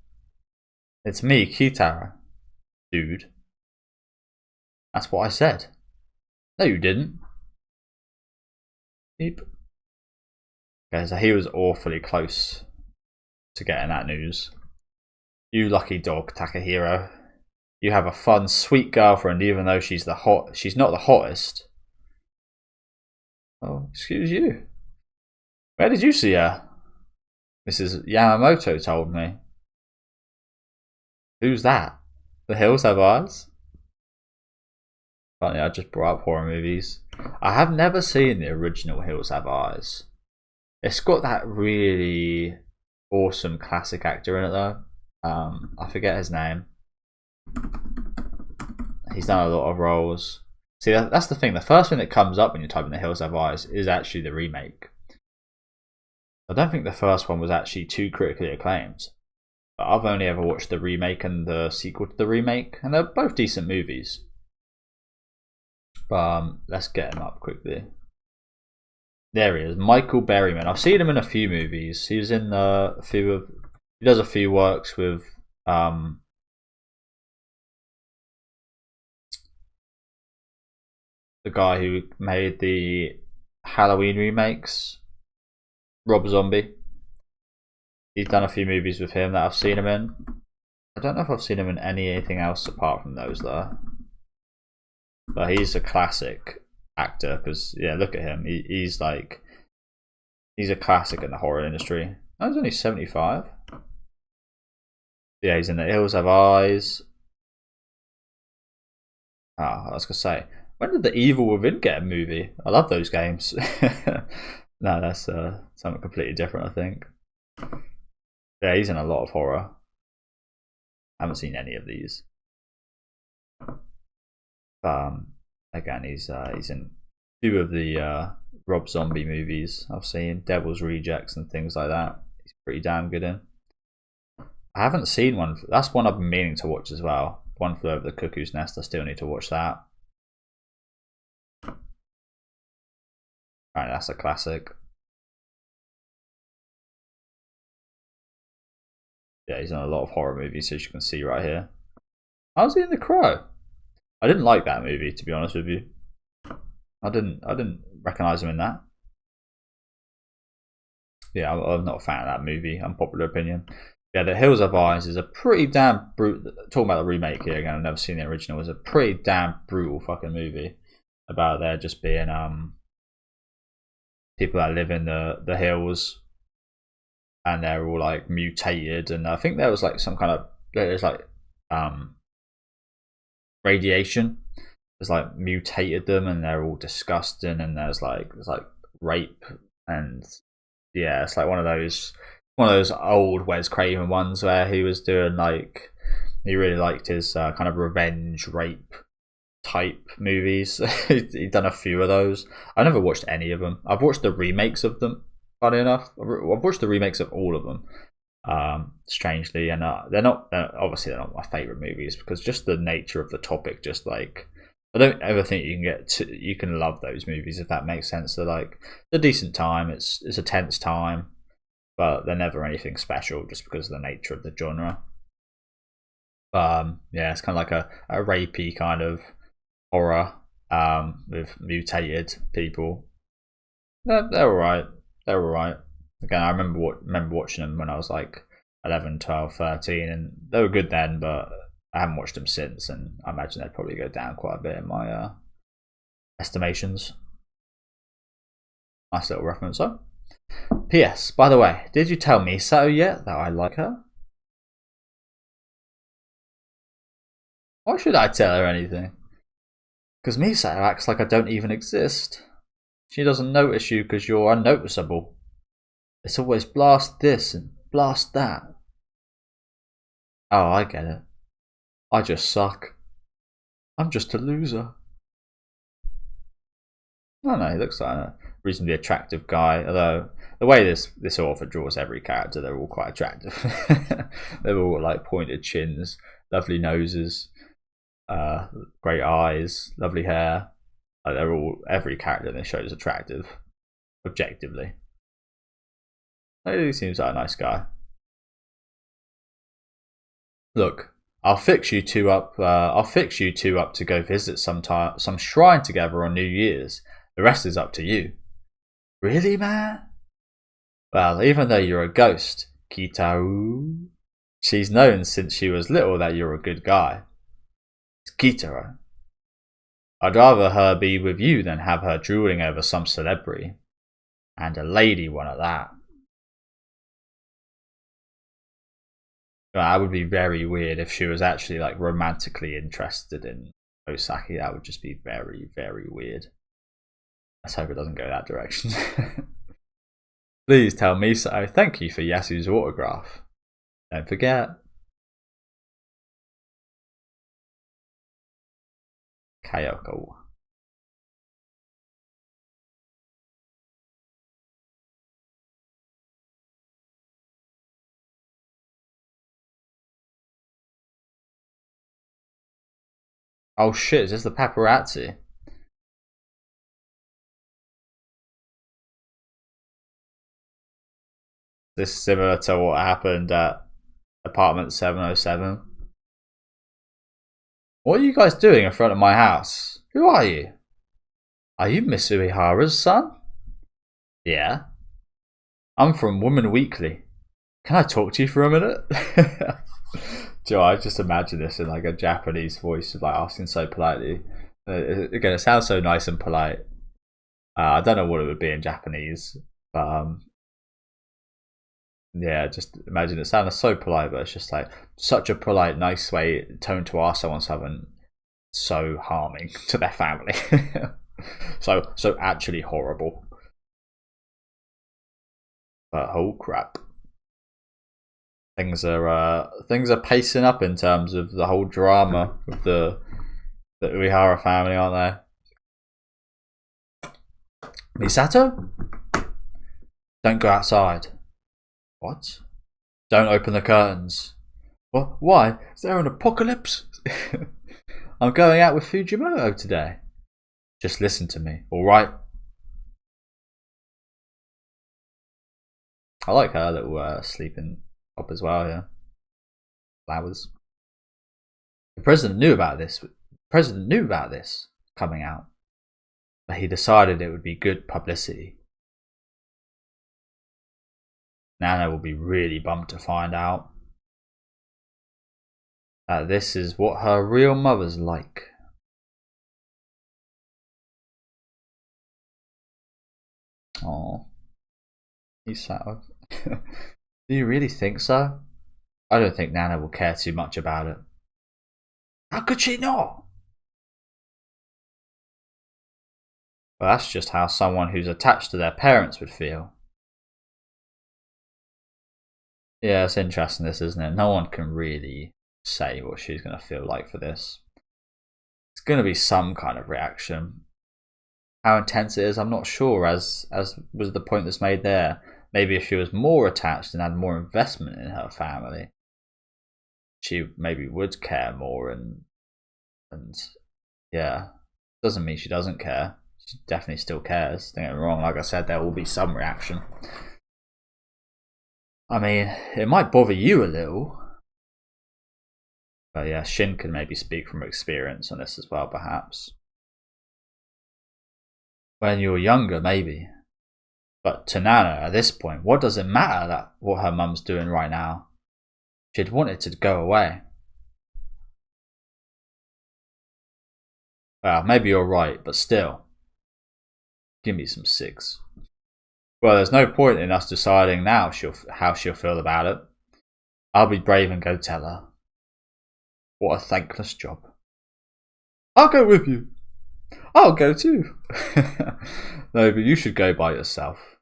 It's me, Kitara. Dude. That's what I said. No, you didn't. Beep. Okay, so he was awfully close to getting that news. You lucky dog, Takahiro. You have a fun, sweet girlfriend, even though she's not the hottest. Oh, excuse you. Where did you see her? Mrs. Yamamoto told me. Who's that? The Hills Have Eyes? Funny, I just brought up horror movies. I have never seen the original Hills Have Eyes. It's got that really awesome classic actor in it though. I forget his name. He's done a lot of roles. See, that's the thing. The first thing that comes up when you type in The Hills Have Eyes is actually the remake. I don't think the first one was actually too critically acclaimed. But I've only ever watched the remake and the sequel to the remake, and they're both decent movies. But let's get him up quickly. There he is, Michael Berryman. I've seen him in a few movies. He was in he does a few works with the guy who made the Halloween remakes, Rob Zombie. He's done a few movies with him that I've seen him in. I don't know if I've seen him in anything else apart from those though. But he's a classic actor because yeah, look at him. He's like he's a classic in the horror industry. Oh, he's only 75. Yeah, he's in The Hills Have Eyes. I was gonna say, when did The Evil Within get a movie? I love those games. No, that's something completely different, I think. Yeah, he's in a lot of horror. I haven't seen any of these. Again, he's in 2 of the Rob Zombie movies I've seen, Devil's Rejects and things like that. He's pretty damn good in. I haven't seen one. That's one I've been meaning to watch as well. One Flew Over the Cuckoo's Nest. I still need to watch that. Right, that's a classic. Yeah, he's in a lot of horror movies, as you can see right here. I was in The Crow. I didn't like that movie, to be honest with you. I didn't recognise him in that. Yeah, I'm not a fan of that movie. Unpopular opinion. Yeah, The Hills Have Eyes is a pretty damn brutal. Talking about the remake here again, I've never seen the original. It was a pretty damn brutal fucking movie about there just being people that live in the hills, and they're all like mutated, and I think there was like some kind of there's like radiation has like mutated them, and they're all disgusting, and there's like rape, and yeah, it's like one of those old Wes Craven ones where he was doing like he really liked his kind of revenge rape type movies. He'd done a few of those. I never watched any of them. I've watched the remakes of them. Funny enough, I've watched the remakes of all of them. Strangely, and they're not obviously they're not my favorite movies because just the nature of the topic. Just like I don't ever think you can love those movies if that makes sense. They're like a decent time. It's a tense time, but they're never anything special just because of the nature of the genre. Yeah, it's kind of like a rapey kind of horror with mutated people. They're alright. They're alright. Again, I remember watching them when I was like 11, 12, 13, and they were good then, but I haven't watched them since, and I imagine they'd probably go down quite a bit in my estimations. Nice little reference though. P.S. By the way, did you tell Misato yet that I like her? Why should I tell her anything? Because Misato acts like I don't even exist. She doesn't notice you because you're unnoticeable. It's always blast this and blast that. Oh, I get it. I just suck. I'm just a loser. I don't know, he looks like a reasonably attractive guy, although the way this author draws every character, they're all quite attractive. They're all like pointed chins, lovely noses, great eyes, lovely hair. Like every character in this show is attractive, objectively. He seems like a nice guy. Look, I'll fix you two up to go visit some shrine together on New Year's. The rest is up to you. Really, man? Well, even though you're a ghost, Kitaro, she's known since she was little that you're a good guy. It's Kitaro. I'd rather her be with you than have her drooling over some celebrity. And a lady one at that. That would be very weird if she was actually like romantically interested in Osaki. That would just be very, very weird. Let's hope it doesn't go that direction. Please tell Misato thank you for Yasu's autograph. Don't forget. Kayoko. Oh shit, is this the paparazzi? This is similar to what happened at apartment 707. What are you guys doing in front of my house? Who are you? Are you Miss Uehara's son? Yeah. I'm from Woman Weekly. Can I talk to you for a minute? Joe, I just imagine this in like a Japanese voice, like asking so politely. Again, it sounds so nice and polite. I don't know what it would be in Japanese, but yeah, just imagine it sounds so polite, but it's just like such a polite, nice way tone to ask someone something so harming to their family. so actually horrible. But oh crap. Things are pacing up in terms of the whole drama of the Uehara family, aren't they? Misato? Don't go outside. What? Don't open the curtains. What? Why? Is there an apocalypse? I'm going out with Fujimoto today. Just listen to me, alright? I like her little sleeping top as well, yeah. Flowers. The president knew about this. Coming out. But he decided it would be good publicity. Nana will be really bummed to find out that this is what her real mother's like. Oh, he's sad. Do you really think so? I don't think Nana will care too much about it. How could she not? Well, that's just how someone who's attached to their parents would feel. Yeah, it's interesting this, isn't it? No one can really say what she's going to feel like for this. It's going to be some kind of reaction. How intense it is, I'm not sure, as was the point that's made there. Maybe if she was more attached and had more investment in her family, she maybe would care more and yeah. Doesn't mean she doesn't care. She definitely still cares. Don't get me wrong, like I said, there will be some reaction. I mean, it might bother you a little. But yeah, Shin can maybe speak from experience on this as well, perhaps. When you were younger, maybe. But to Nana, at this point, what does it matter that what her mum's doing right now? She'd want it to go away. Well, maybe you're right, but still. Give me some six. Well, there's no point in us deciding now how she'll feel about it. I'll be brave and go tell her. What a thankless job. I'll go with you. I'll go too. No, but you should go by yourself.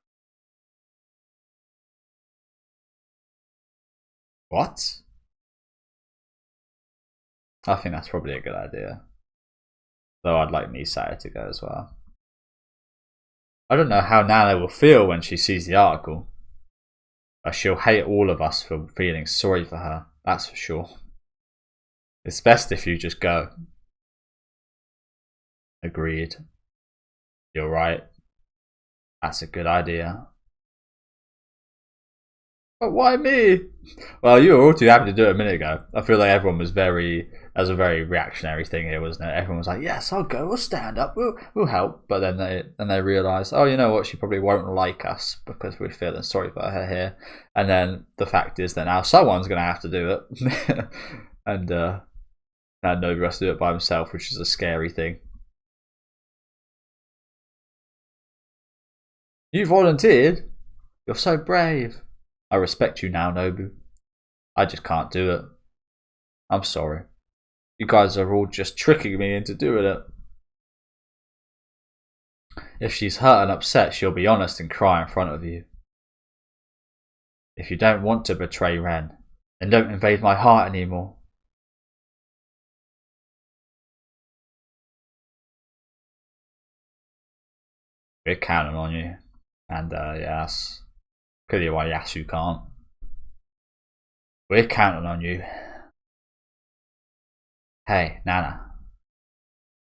What? I think that's probably a good idea. Though I'd like Misato to go as well. I don't know how Nana will feel when she sees the article. But she'll hate all of us for feeling sorry for her, that's for sure. It's best if you just go. Agreed. You're right. That's a good idea. But why me? Well, you were all too happy to do it a minute ago. I feel like everyone was that was a very reactionary thing here, wasn't it? Everyone was like, yes, I'll go, we'll stand up, we'll help. But then they realised, oh, you know what, she probably won't like us because we're feeling sorry for her here. And then the fact is that now someone's going to have to do it. And now nobody has to do it by himself, which is a scary thing. You volunteered? You're so brave. I respect you now, Nobu. I just can't do it. I'm sorry. You guys are all just tricking me into doing it. If she's hurt and upset, she'll be honest and cry in front of you. If you don't want to betray Ren, then don't invade my heart anymore. We're counting on you. And yes. Clearly why Yasu can't. We're counting on you. Hey, Nana.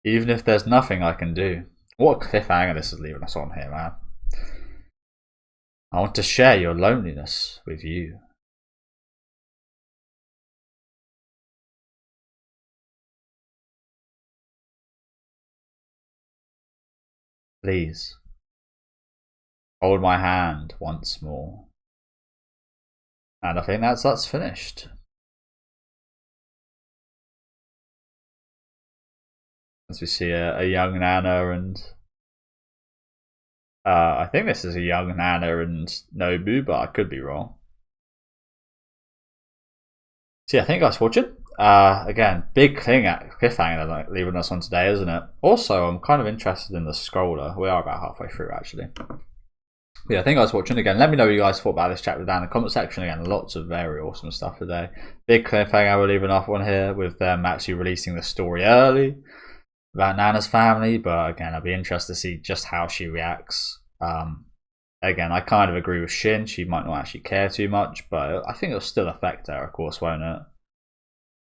Even if there's nothing I can do. What a cliffhanger this is leaving us on here, man. I want to share your loneliness with you. Please. Hold my hand once more. And I think that's finished. As we see a young Nana and I think this is a young Nana and Nobu, but I could be wrong. So yeah, thank you guys for watching. Again, big cliffhanger leaving us on today, isn't it? Also, I'm kind of interested in the scroller. We are about halfway through, actually. But yeah, thank you guys for watching. Again, let me know what you guys thought about this chapter down in the comment section. Again, lots of very awesome stuff today. Big cliffhanger we're leaving off on here with them actually releasing the story early about Nana's family. But again, I'll be interested to see just how she reacts. Again, I kind of agree with Shin. She might not actually care too much, but I think it'll still affect her, of course, won't it?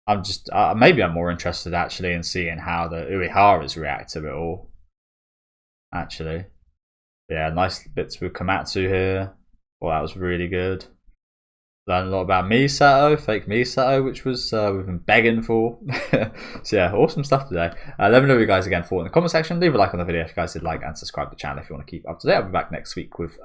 I'm just maybe I'm more interested actually in seeing how the Uehara's react to it all. Actually, yeah, nice bits with Komatsu here. Well, that was really good. Learned a lot about Misato, fake Misato, which was we've been begging for. So yeah, awesome stuff today. Let me know what you guys again thought in the comment section. Leave a like on the video if you guys did like, and subscribe to the channel if you want to keep up to date. I'll be back next week with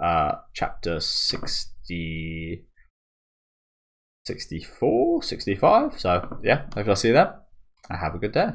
chapter 64, 65. So yeah, hopefully I'll see you then. And have a good day.